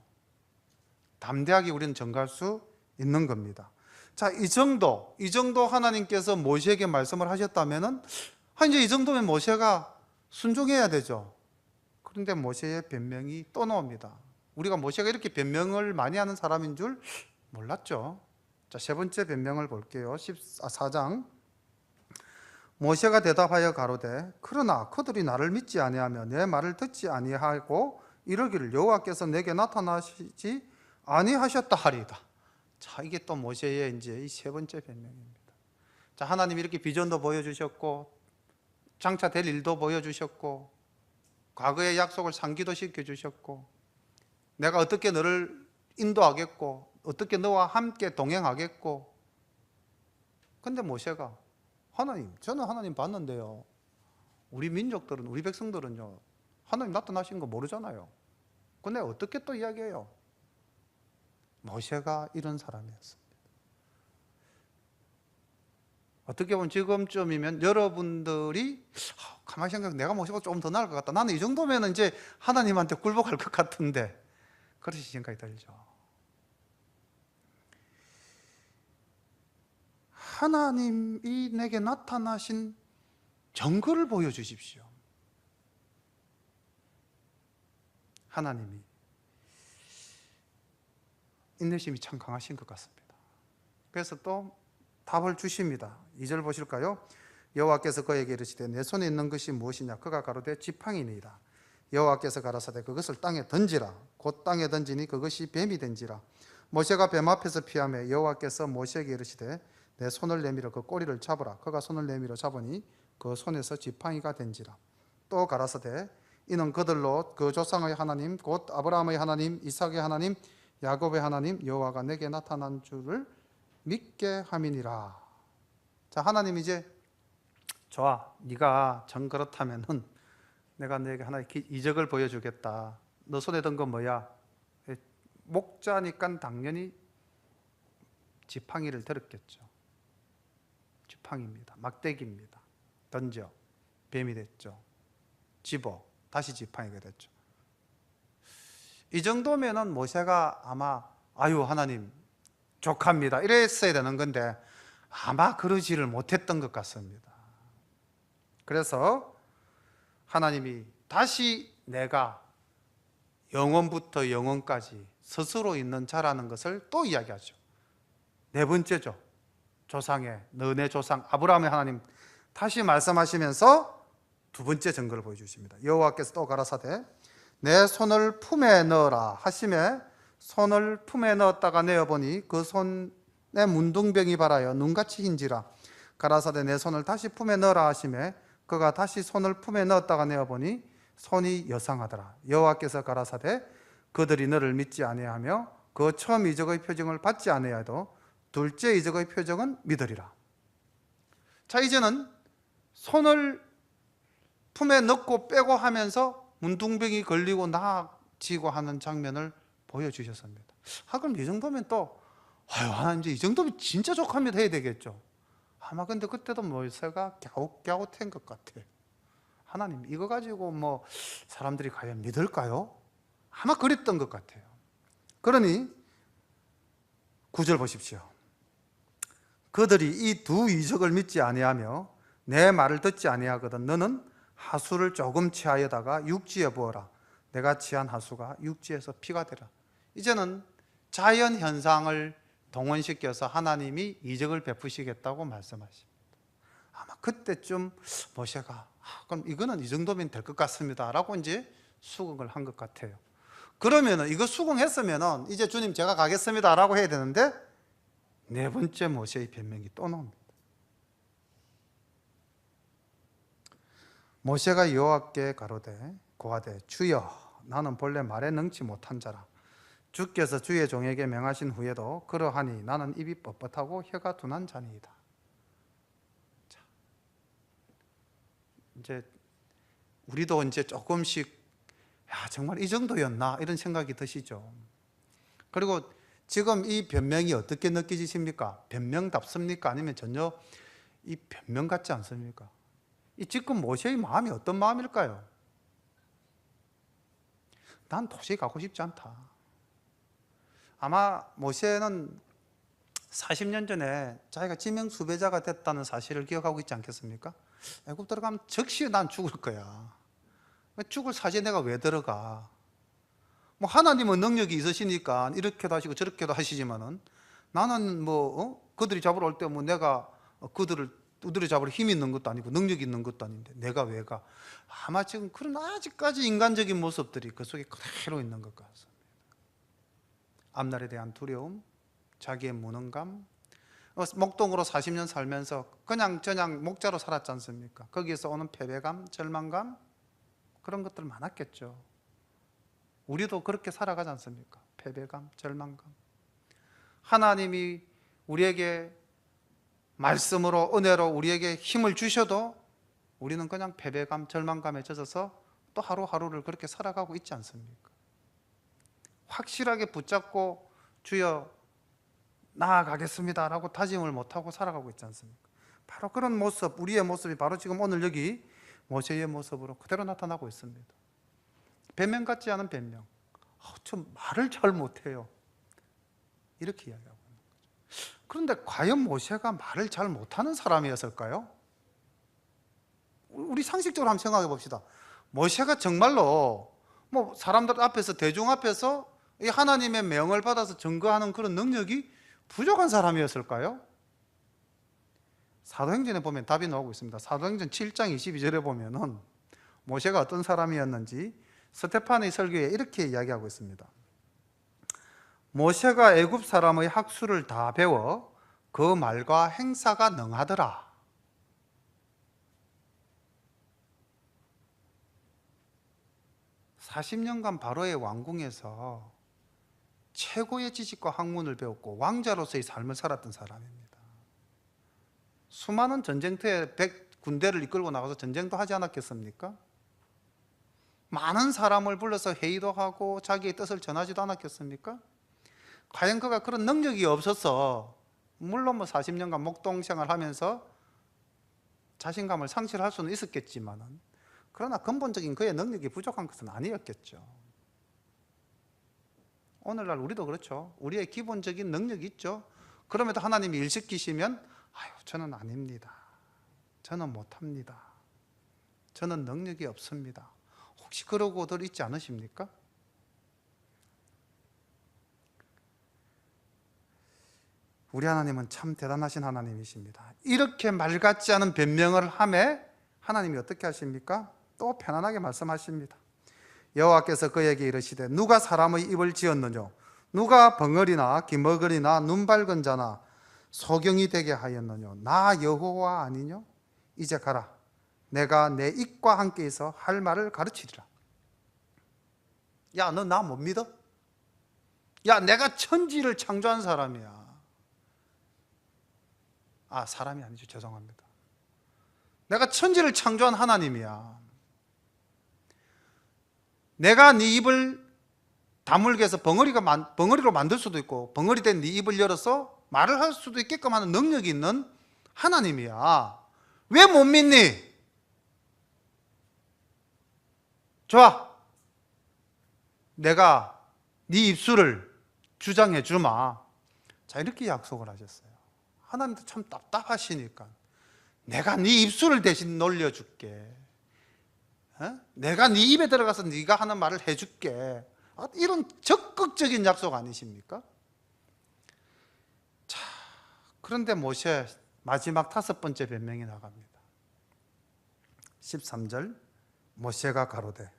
담대하게 우리는 증거할 수 있는 겁니다. 자, 이 정도 하나님께서 모세에게 말씀을 하셨다면은 이제 이 정도면 모세가 순종해야 되죠. 그런데 모세의 변명이 또 나옵니다. 우리가 모세가 이렇게 변명을 많이 하는 사람인 줄 몰랐죠. 자, 세 번째 변명을 볼게요. 14장. 모세가 대답하여 가로되 그러나 그들이 나를 믿지 아니하며 내 말을 듣지 아니하고 이르기를 여호와께서 내게 나타나시지 아니하셨다 하리이다. 자, 이게 또 모세의 이제 이 세 번째 변명입니다. 자, 하나님이 이렇게 비전도 보여주셨고 장차 될 일도 보여주셨고 과거의 약속을 상기도 시켜주셨고 내가 어떻게 너를 인도하겠고 어떻게 너와 함께 동행하겠고. 근데 모세가 하나님, 저는 하나님 봤는데요, 우리 민족들은, 우리 백성들은요 하나님 나타나신 거 모르잖아요. 근데 어떻게 또 이야기해요? 모세가 이런 사람이었습니다. 어떻게 보면 지금쯤이면 여러분들이 가만히 생각해, 내가 모세보다 조금 더 나을 것 같다, 나는 이 정도면 이제 하나님한테 굴복할 것 같은데, 그러신 생각이 들죠. 하나님이 내게 나타나신 증거를 보여주십시오. 하나님이 인내심이 참 강하신 것 같습니다. 그래서 또 답을 주십니다. 2절 보실까요? 여호와께서 그에게 이르시되 내 손에 있는 것이 무엇이냐? 그가 가로되 지팡이니이다. 여호와께서 가라사대 그것을 땅에 던지라. 곧 땅에 던지니 그것이 뱀이 된지라. 모세가 뱀 앞에서 피하며 여호와께서 모세에게 이르시되 내 손을 내밀어 그 꼬리를 잡으라. 그가 손을 내밀어 잡으니 그 손에서 지팡이가 된지라. 또 가라사대 이는 그들로 그 조상의 하나님 곧 아브라함의 하나님 이삭의 하나님 야곱의 하나님 여호와가 내게 나타난 줄을 믿게 함이니라. 자, 하나님 이제 좋아, 네가 정 그렇다면은 내가 너에게 하나의 이적을 보여주겠다. 너 손에 든 건 뭐야? 목자니까 당연히 지팡이를 들었겠죠. 지팡이입니다. 막대기입니다. 던져 뱀이 됐죠. 집어 다시 지팡이가 됐죠. 이 정도면은 모세가 아마 아유 하나님 족합니다 이랬어야 되는 건데 아마 그러지를 못했던 것 같습니다. 그래서 하나님이 다시 내가 영원부터 영원까지 스스로 있는 자라는 것을 또 이야기하죠. 네 번째죠. 조상의 너네 조상 아브라함의 하나님 다시 말씀하시면서 두 번째 증거를 보여주십니다. 여호와께서 또 가라사대 내 손을 품에 넣어라 하시매 손을 품에 넣었다가 내어보니 그 손에 문둥병이 발하여 눈같이 흰지라. 가라사대 내 손을 다시 품에 넣어라 하시매 그가 다시 손을 품에 넣었다가 내어보니 손이 여상하더라. 여호와께서 가라사대 그들이 너를 믿지 아니하며 그 처음 이적의 표징을 받지 아니하여도 둘째 이적의 표징은 믿으리라. 자, 이제는 손을 품에 넣고 빼고 하면서 문둥병이 걸리고 나아지고 하는 장면을 보여주셨습니다. 그럼 이 정도면 또 하나님 이제 이 정도면 진짜 족합니다 해야 되겠죠. 아마 근데 그때도 모세가 갸웃갸웃한 것 같아요. 하나님 이거 가지고 뭐 사람들이 과연 믿을까요? 아마 그랬던 것 같아요. 그러니 9절 보십시오. 그들이 이 두 이적을 믿지 아니하며 내 말을 듣지 아니하거든 너는 하수를 조금 취하여다가 육지에 부어라. 내가 취한 하수가 육지에서 피가 되라. 이제는 자연 현상을 동원시켜서 하나님이 이적을 베푸시겠다고 말씀하십니다. 아마 그때쯤 모세가 그럼 이거는 이 정도면 될 것 같습니다 라고 이제 수긍을 한 것 같아요. 그러면 이거 수긍했으면 이제 주님 제가 가겠습니다 라고 해야 되는데 네 번째 모세의 변명이 또 나옵니다. 모세가 여호와께 가로되 고하되 주여 나는 본래 말에 능치 못한 자라. 주께서 주의 종에게 명하신 후에도 그러하니 나는 입이 뻣뻣하고 혀가 둔한 자니이다. 자, 이제 우리도 이제 조금씩 정말 이 정도였나 이런 생각이 드시죠. 그리고 지금 이 변명이 어떻게 느껴지십니까? 변명답습니까? 아니면 전혀 이 변명 같지 않습니까? 이 지금 모세의 마음이 어떤 마음일까요? 난 도저히 가고 싶지 않다. 아마 모세는 40년 전에 자기가 지명수배자가 됐다는 사실을 기억하고 있지 않겠습니까? 애굽 들어가면 즉시 난 죽을 거야. 죽을 사지에 내가 왜 들어가? 뭐 하나님은 능력이 있으시니까 이렇게도 하시고 저렇게도 하시지만은 나는 그들이 잡으러 올 때 뭐 내가 그들을 두드려 잡을 힘이 있는 것도 아니고 능력이 있는 것도 아닌데 내가 왜 가? 아마 지금 그런 아직까지 인간적인 모습들이 그 속에 그대로 있는 것 같습니다. 앞날에 대한 두려움, 자기의 무능감, 목동으로 40년 살면서 그냥 저냥 목자로 살았지 않습니까? 거기에서 오는 패배감, 절망감, 그런 것들 많았겠죠. 우리도 그렇게 살아가지 않습니까? 패배감, 절망감. 하나님이 우리에게 말씀으로, 은혜로 우리에게 힘을 주셔도 우리는 그냥 패배감, 절망감에 젖어서 또 하루하루를 그렇게 살아가고 있지 않습니까? 확실하게 붙잡고 주여 나아가겠습니다 라고 다짐을 못하고 살아가고 있지 않습니까? 바로 그런 모습, 우리의 모습이 바로 지금 오늘 여기 모세의 모습으로 그대로 나타나고 있습니다. 변명 같지 않은 변명. 저 말을 잘 못해요, 이렇게 이야기하고 있는 거죠. 그런데 과연 모세가 말을 잘 못하는 사람이었을까요? 우리 상식적으로 한번 생각해 봅시다. 모세가 정말로 뭐 사람들 앞에서, 대중 앞에서 이 하나님의 명을 받아서 증거하는 그런 능력이 부족한 사람이었을까요? 사도행전에 보면 답이 나오고 있습니다. 사도행전 7장 22절에 보면은 모세가 어떤 사람이었는지 스테판의 설교에 이렇게 이야기하고 있습니다. 모세가 애굽 사람의 학수를 다 배워 그 말과 행사가 능하더라. (40년간) 바로의 왕궁에서 최고의 지식과 학문을 배웠고 왕자로서의 삶을 살았던 사람입니다. 수많은 전쟁터에 군대를 이끌고 나가서 전쟁도 하지 않았겠습니까? 많은 사람을 불러서 회의도 하고 자기의 뜻을 전하지도 않았겠습니까? 과연 그가 그런 능력이 없어서, 물론 40년간 목동생활 하면서 자신감을 상실할 수는 있었겠지만, 그러나 근본적인 그의 능력이 부족한 것은 아니었겠죠. 오늘날 우리도 그렇죠. 우리의 기본적인 능력이 있죠. 그럼에도 하나님이 일 시키시면 저는 아닙니다, 저는 못합니다, 저는 능력이 없습니다. 혹시 그러고들 있지 않으십니까? 우리 하나님은 참 대단하신 하나님이십니다. 이렇게 말 같지 않은 변명을 하매 하나님이 어떻게 하십니까? 또 편안하게 말씀하십니다. 여호와께서 그에게 이르시되 누가 사람의 입을 지었느냐? 누가 벙어리나 기머거리나 눈 밝은 자나 소경이 되게 하였느냐? 나 여호와 아니뇨? 이제 가라. 내가 내 입과 함께 있어 할 말을 가르치리라. 야, 너 나 못 믿어? 야, 내가 천지를 창조한 사람이야. 사람이 아니죠, 죄송합니다. 내가 천지를 창조한 하나님이야. 내가 네 입을 다물게 해서 벙어리로 만들 수도 있고, 벙어리 된 네 입을 열어서 말을 할 수도 있게끔 하는 능력이 있는 하나님이야. 왜 못 믿니? 좋아, 내가 네 입술을 주장해 주마. 자, 이렇게 약속을 하셨어요. 하나님도 참 답답하시니까 내가 네 입술을 대신 놀려줄게. 내가 네 입에 들어가서 네가 하는 말을 해줄게. 이런 적극적인 약속 아니십니까? 자, 그런데 모세 마지막 5번째 변명이 나갑니다. 13절, 모세가 가로되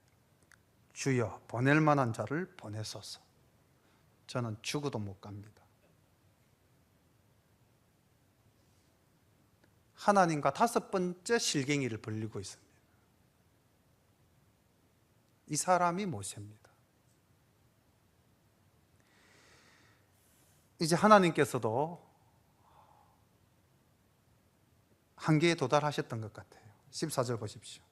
주여 보낼 만한 자를 보내소서. 저는 죽어도 못 갑니다. 하나님과 5번째 실갱이를 벌리고 있습니다. 이 사람이 모세입니다. 이제 하나님께서도 한계에 도달하셨던 것 같아요. 14절 보십시오.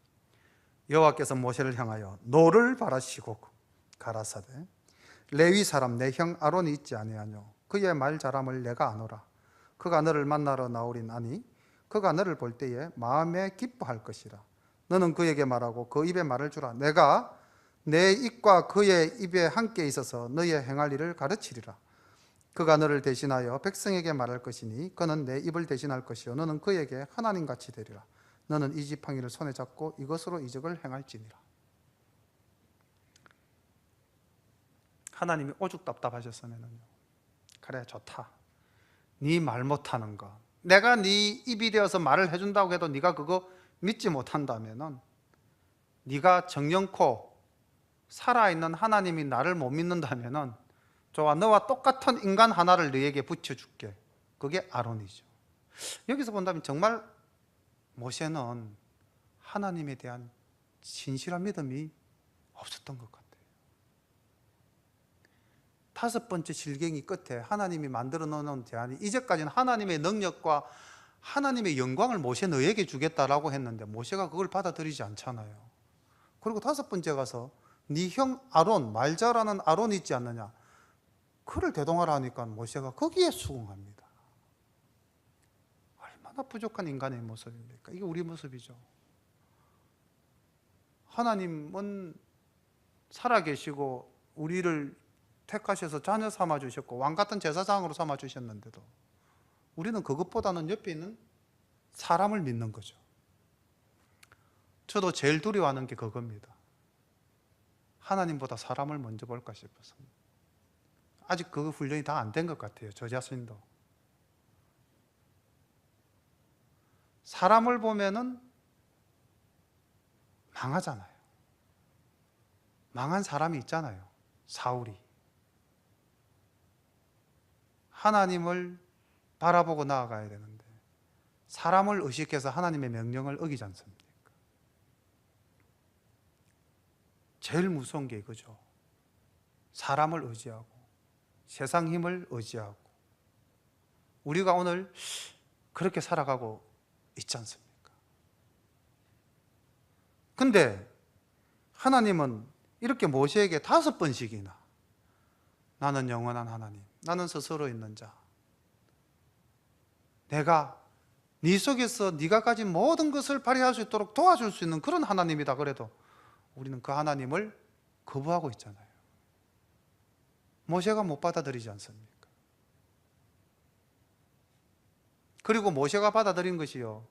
여호와께서 모세를 향하여 노를 바라시고 가라사대 레위 사람 내 형 아론이 있지 아니하뇨? 그의 말 잘함을 내가 아노라. 그가 너를 만나러 나오린 아니 그가 너를 볼 때에 마음에 기뻐할 것이라. 너는 그에게 말하고 그 입에 말을 주라. 내가 내 입과 그의 입에 함께 있어서 너의 행할 일을 가르치리라. 그가 너를 대신하여 백성에게 말할 것이니 그는 내 입을 대신할 것이요 너는 그에게 하나님같이 되리라. 너는 이 지팡이를 손에 잡고 이것으로 이적을 행할지니라. 하나님이 오죽 답답하셨으면요. 그래, 좋다. 네 말 못하는 거, 내가 네 입이 되어서 말을 해준다고 해도 네가 그거 믿지 못한다면은, 네가 정령코 살아있는 하나님이 나를 못 믿는다면은, 좋아, 너와 똑같은 인간 하나를 너에게 붙여줄게. 그게 아론이죠. 여기서 본다면 정말 모세는 하나님에 대한 진실한 믿음이 없었던 것 같아요. 다섯 번째 실갱이 끝에 하나님이 만들어 놓은 제안이, 이제까지는 하나님의 능력과 하나님의 영광을 모세 너에게 주겠다라고 했는데 모세가 그걸 받아들이지 않잖아요. 그리고 다섯 번째 가서 네 형 아론, 말 잘하는 아론 있지 않느냐, 그를 대동하라 하니까 모세가 거기에 수긍합니다. 얼마나 부족한 인간의 모습입니까? 이게 우리 모습이죠. 하나님은 살아계시고 우리를 택하셔서 자녀 삼아주셨고 왕같은 제사장으로 삼아주셨는데도 우리는 그것보다는 옆에 있는 사람을 믿는 거죠. 저도 제일 두려워하는 게 그겁니다. 하나님보다 사람을 먼저 볼까 싶어서. 아직 그 훈련이 다 안 된 것 같아요. 저 자신도. 사람을 보면은 망하잖아요. 망한 사람이 있잖아요. 사울이. 하나님을 바라보고 나아가야 되는데 사람을 의식해서 하나님의 명령을 어기지 않습니까? 제일 무서운 게 이거죠. 사람을 의지하고 세상 힘을 의지하고 우리가 오늘 그렇게 살아가고 있지 않습니까? 근데 하나님은 이렇게 모세에게 5번씩이나 나는 영원한 하나님, 나는 스스로 있는 자, 내가 네 속에서 네가 가진 모든 것을 발휘할 수 있도록 도와줄 수 있는 그런 하나님이다 그래도 우리는 그 하나님을 거부하고 있잖아요. 모세가 못 받아들이지 않습니까? 그리고 모세가 받아들인 것이요,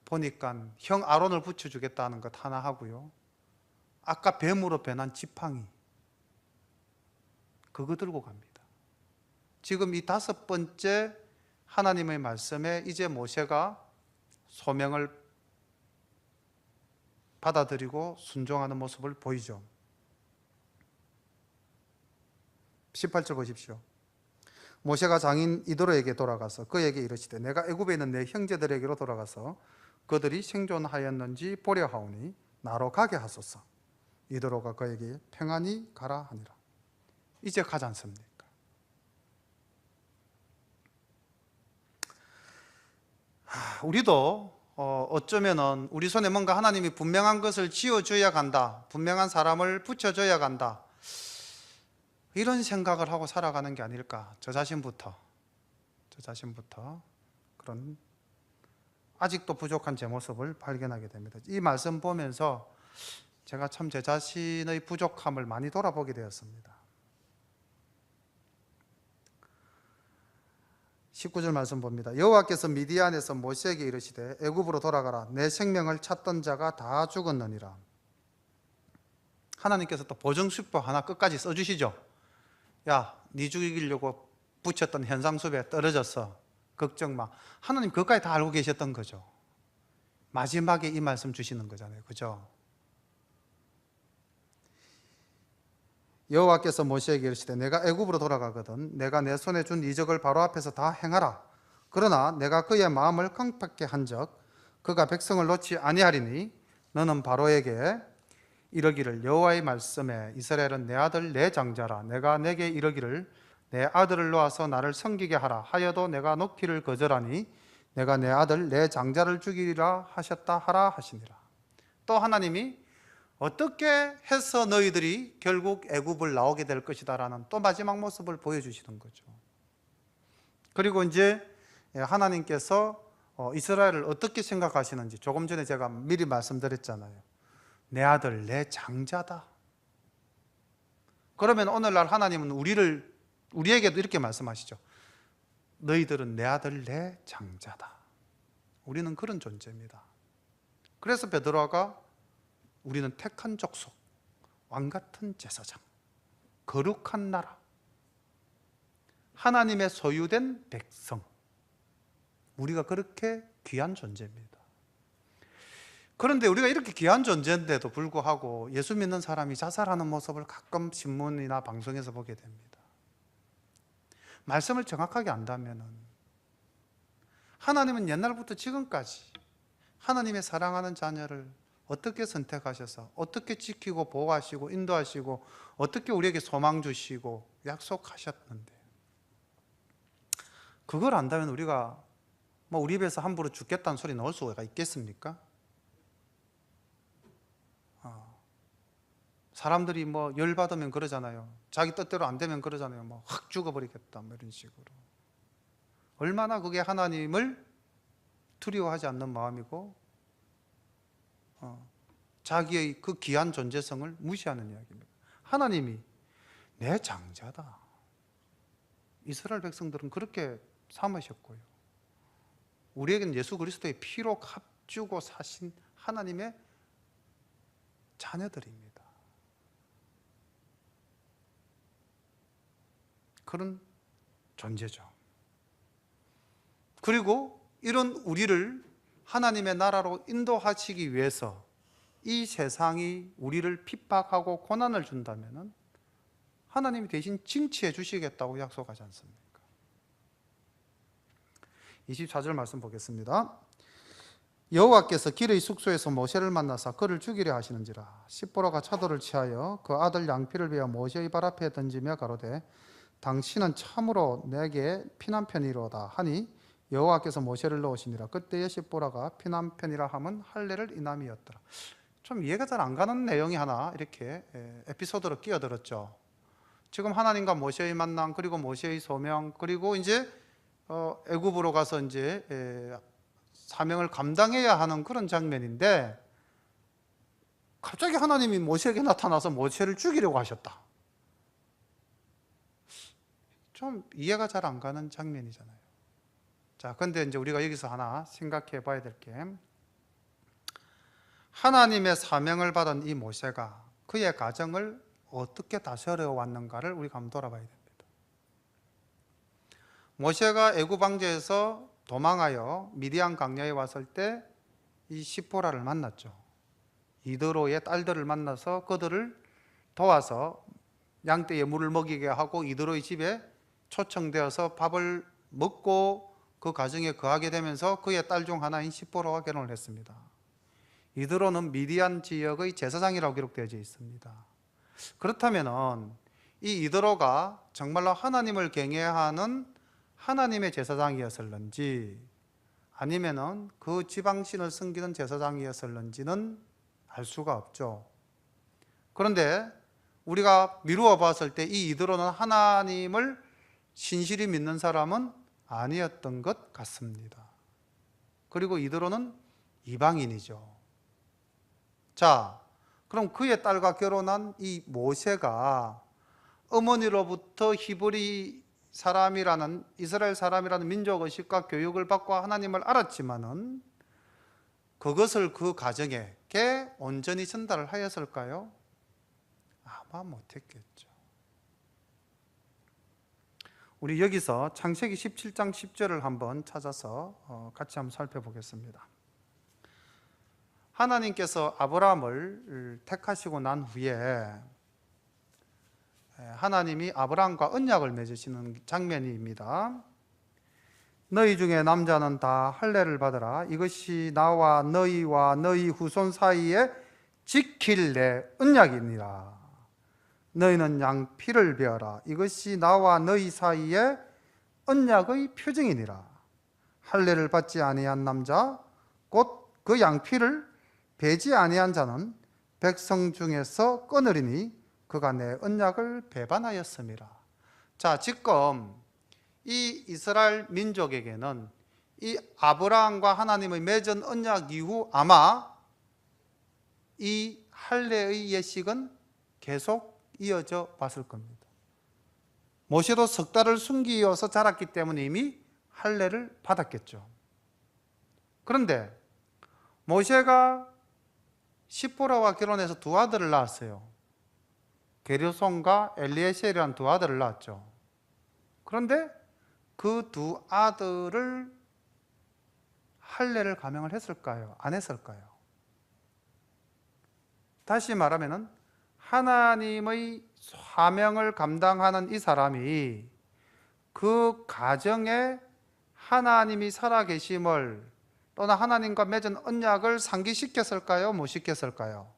보니까 형 아론을 붙여주겠다는 것 하나 하고요, 아까 뱀으로 변한 지팡이 그거 들고 갑니다. 지금 이 5번째 하나님의 말씀에 이제 모세가 소명을 받아들이고 순종하는 모습을 보이죠. 18절 보십시오. 모세가 장인 이도로에게 돌아가서 그에게 이르시되 내가 애굽에 있는 내 형제들에게로 돌아가서 그들이 생존하였는지 보려 하오니 나로 가게 하소서. 이도로가 그에게 평안히 가라 하니라. 이제 가지 않습니까? 우리도 어쩌면은 우리 손에 뭔가 하나님이 분명한 것을 쥐어줘야 간다, 분명한 사람을 붙여줘야 간다, 이런 생각을 하고 살아가는 게 아닐까. 저 자신부터 그런 아직도 부족한 제 모습을 발견하게 됩니다. 이 말씀 보면서 제가 참 제 자신의 부족함을 많이 돌아보게 되었습니다. 19절 말씀 봅니다. 여호와께서 미디안에서 모세에게 이르시되 애굽으로 돌아가라. 내 생명을 찾던 자가 다 죽었느니라. 하나님께서 또 보증수표 하나 끝까지 써주시죠. 야, 네 죽이려고 붙였던 현상수배 떨어졌어. 걱정 마. 하나님 그것까지 다 알고 계셨던 거죠. 마지막에 이 말씀 주시는 거잖아요. 그죠? 여호와께서 모세에게 이르시되 내가 애굽으로 돌아가거든 내가 내 손에 준 이적을 바로 앞에서 다 행하라. 그러나 내가 그의 마음을 깡패케 한즉 그가 백성을 놓지 아니하리니 너는 바로에게 이르기를 여호와의 말씀에 이스라엘은 내 아들 내 장자라. 내가 내게 이르기를 내 아들을 놓아서 나를 섬기게 하라 하여도 내가 놓기를 거절하니 내가 내 아들 내 장자를 죽이리라 하셨다 하라 하시니라. 또 하나님이 어떻게 해서 너희들이 결국 애굽을 나오게 될 것이다라는 또 마지막 모습을 보여주시는 거죠. 그리고 이제 하나님께서 이스라엘을 어떻게 생각하시는지 조금 전에 제가 미리 말씀드렸잖아요. 내 아들 내 장자다. 그러면 오늘날 하나님은 우리에게도 이렇게 말씀하시죠. 너희들은 내 아들 내 장자다. 우리는 그런 존재입니다. 그래서 베드로가 우리는 택한 족속, 왕같은 제사장, 거룩한 나라, 하나님의 소유된 백성, 우리가 그렇게 귀한 존재입니다. 그런데 우리가 이렇게 귀한 존재인데도 불구하고 예수 믿는 사람이 자살하는 모습을 가끔 신문이나 방송에서 보게 됩니다. 말씀을 정확하게 안다면 하나님은 옛날부터 지금까지 하나님의 사랑하는 자녀를 어떻게 선택하셔서 어떻게 지키고 보호하시고 인도하시고 어떻게 우리에게 소망 주시고 약속하셨는데, 그걸 안다면 우리가 우리 입에서 함부로 죽겠다는 소리 나올 수가 있겠습니까? 사람들이 열받으면 그러잖아요. 자기 뜻대로 안 되면 그러잖아요. 확 죽어버리겠다 이런 식으로. 얼마나 그게 하나님을 두려워하지 않는 마음이고 자기의 그 귀한 존재성을 무시하는 이야기입니다. 하나님이 내 장자다, 이스라엘 백성들은 그렇게 삼으셨고요, 우리에게는 예수 그리스도의 피로 값주고 사신 하나님의 자녀들입니다. 그런 존재죠. 그리고 이런 우리를 하나님의 나라로 인도하시기 위해서 이 세상이 우리를 핍박하고 고난을 준다면 하나님이 대신 징치해 주시겠다고 약속하지 않습니까? 24절 말씀 보겠습니다. 여호와께서 길의 숙소에서 모세를 만나사 그를 죽이려 하시는지라. 십보라가 차도를 취하여 그 아들 양피를 베어 모세의 발 앞에 던지며 가로되 당신은 참으로 내게 피난편이로다 하니 여호와께서 모세를 넣으시니라. 그때에 십보라가 피난편이라 함은 할례를 인함이었더라. 좀 이해가 잘 안 가는 내용이 하나 이렇게 에피소드로 끼어들었죠. 지금 하나님과 모세의 만남, 그리고 모세의 소명, 그리고 이제 애굽으로 가서 이제 사명을 감당해야 하는 그런 장면인데, 갑자기 하나님이 모세에게 나타나서 모세를 죽이려고 하셨다. 좀 이해가 잘 안 가는 장면이잖아요. 자, 근데 이제 우리가 여기서 하나 생각해 봐야 될 게, 하나님의 사명을 받은 이 모세가 그의 가정을 어떻게 다스려 왔는가를 우리가 한번 돌아봐야 됩니다. 모세가 애굽 왕조에서 도망하여 미디안 광야에 왔을 때 이 시포라를 만났죠. 이드로의 딸들을 만나서 그들을 도와서 양떼에 물을 먹이게 하고 이드로의 집에 초청되어서 밥을 먹고 그 가정에 거하게 되면서 그의 딸 중 하나인 시포라와 결혼을 했습니다. 이드로는 미디안 지역의 제사장이라고 기록되어 있습니다. 그렇다면 이 이드로가 정말로 하나님을 경외하는 하나님의 제사장이었을는지 아니면은 그 지방신을 섬기는 제사장이었을는지는 알 수가 없죠. 그런데 우리가 미루어 봤을 때 이 이드로는 하나님을 신실히 믿는 사람은 아니었던 것 같습니다. 그리고 이드로는 이방인이죠. 자, 그럼 그의 딸과 결혼한 이 모세가 어머니로부터 히브리 사람이라는, 이스라엘 사람이라는 민족 의식과 교육을 받고 하나님을 알았지만은 그것을 그 가정에게 온전히 전달을 하였을까요? 아마 못했겠죠. 우리 여기서 창세기 17장 10절을 한번 찾아서 같이 한번 살펴보겠습니다. 하나님께서 아브라함을 택하시고 난 후에 하나님이 아브라함과 언약을 맺으시는 장면입니다. 너희 중에 남자는 다 할례를 받으라. 이것이 나와 너희와 너희 후손 사이에 지킬 내 언약이니라. 너희는 양피를 베어라. 이것이 나와 너희 사이에 언약의 표징이니라. 할례를 받지 아니한 남자 곧 그 양피를 베지 아니한 자는 백성 중에서 끊으리니 그가 내 언약을 배반하였음이라. 자, 지금 이 이스라엘 민족에게는 이 아브라함과 하나님의 맺은 언약 이후 아마 이 할례의 예식은 계속 이어져 왔을 겁니다. 모세도 석 달을 숨기어서 자랐기 때문에 이미 할례를 받았겠죠. 그런데 모세가 시포라와 결혼해서 두 아들을 낳았어요. 게르손과 엘리에셀이라는 두 아들을 낳았죠. 그런데 그 두 아들을 할례를 감행을 했을까요? 안 했을까요? 다시 말하면 하나님의 사명을 감당하는 이 사람이 그 가정에 하나님이 살아계심을 또는 하나님과 맺은 언약을 상기시켰을까요? 못 시켰을까요?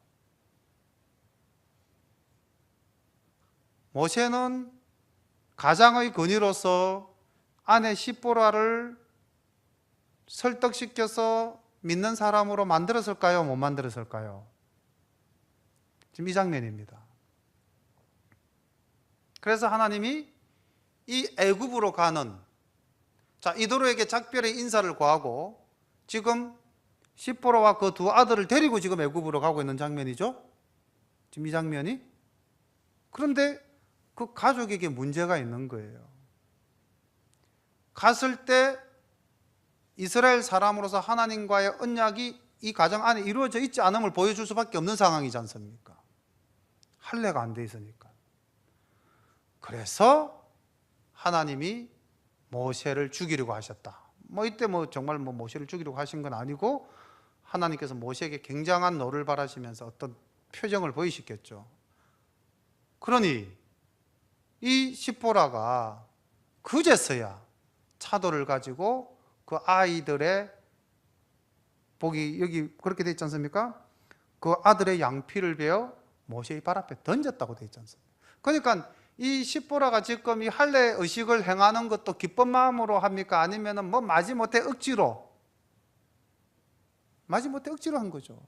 모세는 가장의 근위로서 아내 시보라를 설득시켜서 믿는 사람으로 만들었을까요? 못 만들었을까요? 지금 이 장면입니다. 그래서 하나님이 이 애굽으로 가는 이도로에게 작별의 인사를 고하고 지금 시보라와 그 두 아들을 데리고 지금 애굽으로 가고 있는 장면이죠. 지금 이 장면이. 그런데 그 가족에게 문제가 있는 거예요. 갔을 때 이스라엘 사람으로서 하나님과의 언약이 이 가정 안에 이루어져 있지 않음을 보여줄 수밖에 없는 상황이지 않습니까? 할례가 안 돼 있으니까. 그래서 하나님이 모세를 죽이려고 하셨다. 이때 정말 모세를 죽이려고 하신 건 아니고 하나님께서 모세에게 굉장한 노를 바라시면서 어떤 표정을 보이시겠죠. 그러니 이 시보라가 그제서야 차도를 가지고 그 아이들의 복이 여기 그렇게 돼 있지 않습니까? 그 아들의 양피를 베어 모세의 발 앞에 던졌다고 돼 있지 않습니까? 그러니까 이 시보라가 지금 이 할례 의식을 행하는 것도 기쁜 마음으로 합니까? 아니면은 마지못해 억지로 한 거죠.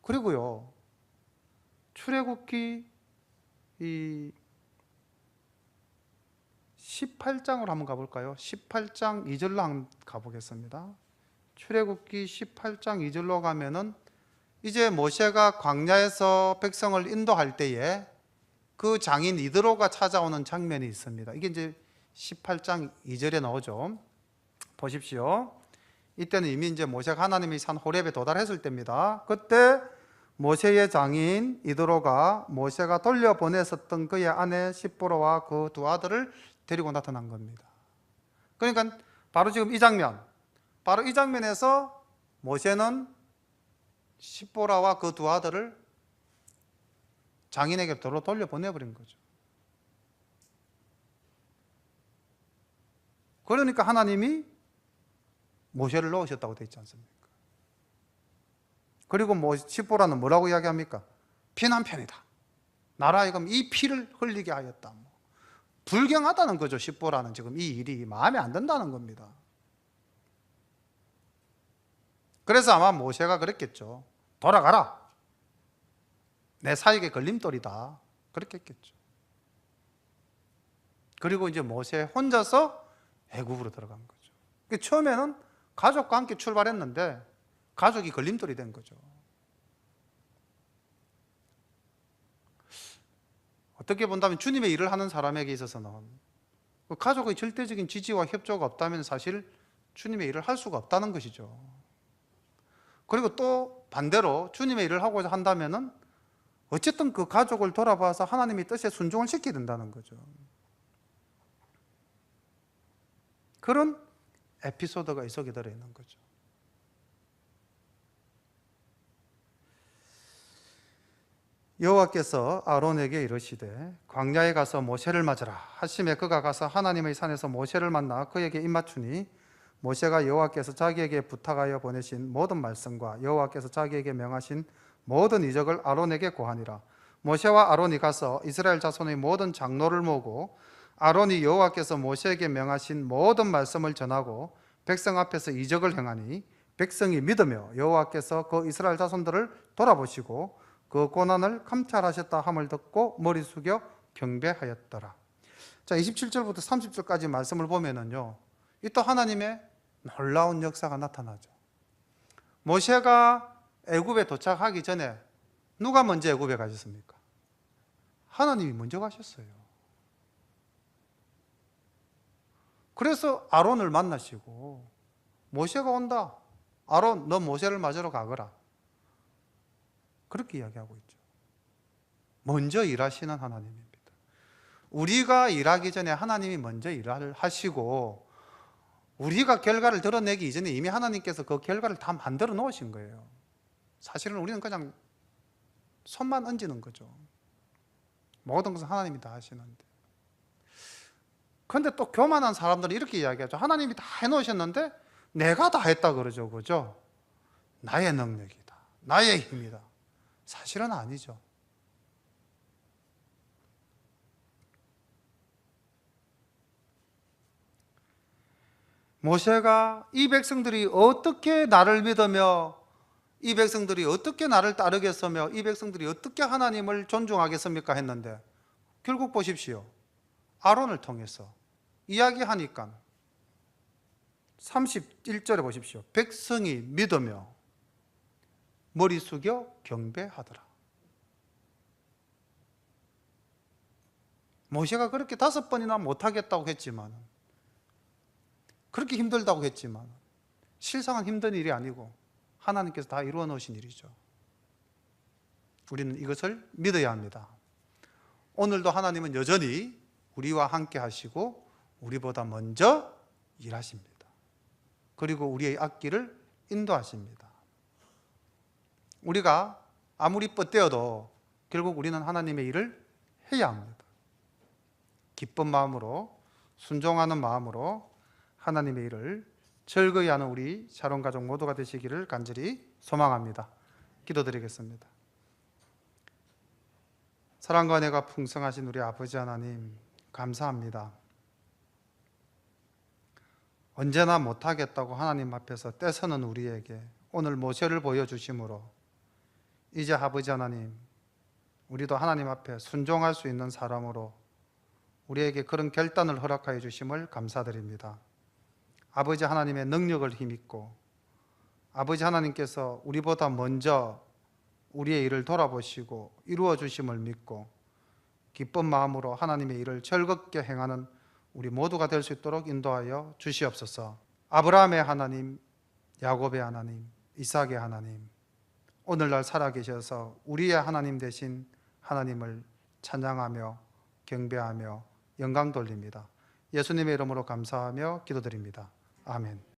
그리고요, 출애굽기 이 18장으로 한번 가볼까요? 18장 2절로 한번 가보겠습니다. 출애굽기 18장 2절로 가면은 이제 모세가 광야에서 백성을 인도할 때에 그 장인 이드로가 찾아오는 장면이 있습니다. 이게 이제 18장 2절에 나오죠. 보십시오. 이때는 이미 이제 모세가 하나님의 산 호렙에 도달했을 때입니다. 그때 모세의 장인 이드로가 모세가 돌려보냈었던 그의 아내 시보라와 그 두 아들을 데리고 나타난 겁니다. 그러니까 바로 지금 이 장면에서 모세는 시보라와 그 두 아들을 장인에게 도로 돌려보내버린 거죠. 그러니까 하나님이 모세를 놓으셨다고 되어 있지 않습니까? 그리고 시보라는 뭐라고 이야기합니까? 피난편이다. 나로 하여금 이 피를 흘리게 하였다. 불경하다는 거죠. 시보라는 지금 이 일이 마음에 안 든다는 겁니다. 그래서 아마 모세가 그랬겠죠. 돌아가라. 내 사역의 걸림돌이다. 그렇게 했겠죠. 그리고 이제 모세 혼자서 애굽으로 들어간 거죠. 처음에는 가족과 함께 출발했는데 가족이 걸림돌이 된 거죠. 어떻게 본다면 주님의 일을 하는 사람에게 있어서는 가족의 절대적인 지지와 협조가 없다면 사실 주님의 일을 할 수가 없다는 것이죠. 그리고 또 반대로 주님의 일을 하고자 한다면은 어쨌든 그 가족을 돌아봐서 하나님의 뜻에 순종을 시켜야 된다는 거죠. 그런 에피소드가 이 속에 들어있는 거죠. 여호와께서 아론에게 이르시되 광야에 가서 모세를 맞으라 하심에 그가 가서 하나님의 산에서 모세를 만나 그에게 입맞추니 모세가 여호와께서 자기에게 부탁하여 보내신 모든 말씀과 여호와께서 자기에게 명하신 모든 이적을 아론에게 고하니라. 모세와 아론이 가서 이스라엘 자손의 모든 장로를 모으고 아론이 여호와께서 모세에게 명하신 모든 말씀을 전하고 백성 앞에서 이적을 행하니 백성이 믿으며 여호와께서 그 이스라엘 자손들을 돌아보시고 그 고난을 감찰하셨다 함을 듣고 머리 숙여 경배하였더라. 자, 27절부터 30절까지 말씀을 보면은요, 이 또 하나님의 놀라운 역사가 나타나죠. 모세가 애굽에 도착하기 전에 누가 먼저 애굽에 가셨습니까? 하나님이 먼저 가셨어요. 그래서 아론을 만나시고 모세가 온다. 아론, 너 모세를 맞으러 가거라. 그렇게 이야기하고 있죠. 먼저 일하시는 하나님입니다. 우리가 일하기 전에 하나님이 먼저 일을 하시고 우리가 결과를 드러내기 이전에 이미 하나님께서 그 결과를 다 만들어 놓으신 거예요. 사실은 우리는 그냥 손만 얹는 거죠. 모든 것은 하나님이 다 하시는데. 그런데 또 교만한 사람들은 이렇게 이야기하죠. 하나님이 다 해놓으셨는데 내가 다 했다 그러죠. 그죠? 나의 능력이다. 나의 힘이다. 사실은 아니죠. 모세가 이 백성들이 어떻게 나를 믿으며 이 백성들이 어떻게 나를 따르겠으며 이 백성들이 어떻게 하나님을 존중하겠습니까 했는데 결국 보십시오. 아론을 통해서 이야기하니까 31절에 보십시오. 백성이 믿으며 머리 숙여 경배하더라. 모세가 그렇게 5번이나 못하겠다고 했지만, 그렇게 힘들다고 했지만 실상은 힘든 일이 아니고 하나님께서 다 이루어 놓으신 일이죠. 우리는 이것을 믿어야 합니다. 오늘도 하나님은 여전히 우리와 함께 하시고 우리보다 먼저 일하십니다. 그리고 우리의 앞길을 인도하십니다. 우리가 아무리 뻗대어도 결국 우리는 하나님의 일을 해야 합니다. 기쁜 마음으로, 순종하는 마음으로 하나님의 일을 즐거이 하는 우리 샤론 가족 모두가 되시기를 간절히 소망합니다. 기도드리겠습니다. 사랑과 은혜가 풍성하신 우리 아버지 하나님, 감사합니다. 언제나 못하겠다고 하나님 앞에서 떼서는 우리에게 오늘 모세를 보여주심으로 이제 아버지 하나님, 우리도 하나님 앞에 순종할 수 있는 사람으로 우리에게 그런 결단을 허락하여 주심을 감사드립니다. 아버지 하나님의 능력을 힘입고 아버지 하나님께서 우리보다 먼저 우리의 일을 돌아보시고 이루어 주심을 믿고 기쁜 마음으로 하나님의 일을 즐겁게 행하는 우리 모두가 될 수 있도록 인도하여 주시옵소서. 아브라함의 하나님, 야곱의 하나님, 이삭의 하나님, 오늘날 살아계셔서 우리의 하나님 되신 하나님을 찬양하며 경배하며 영광 돌립니다. 예수님의 이름으로 감사하며 기도드립니다. 아멘.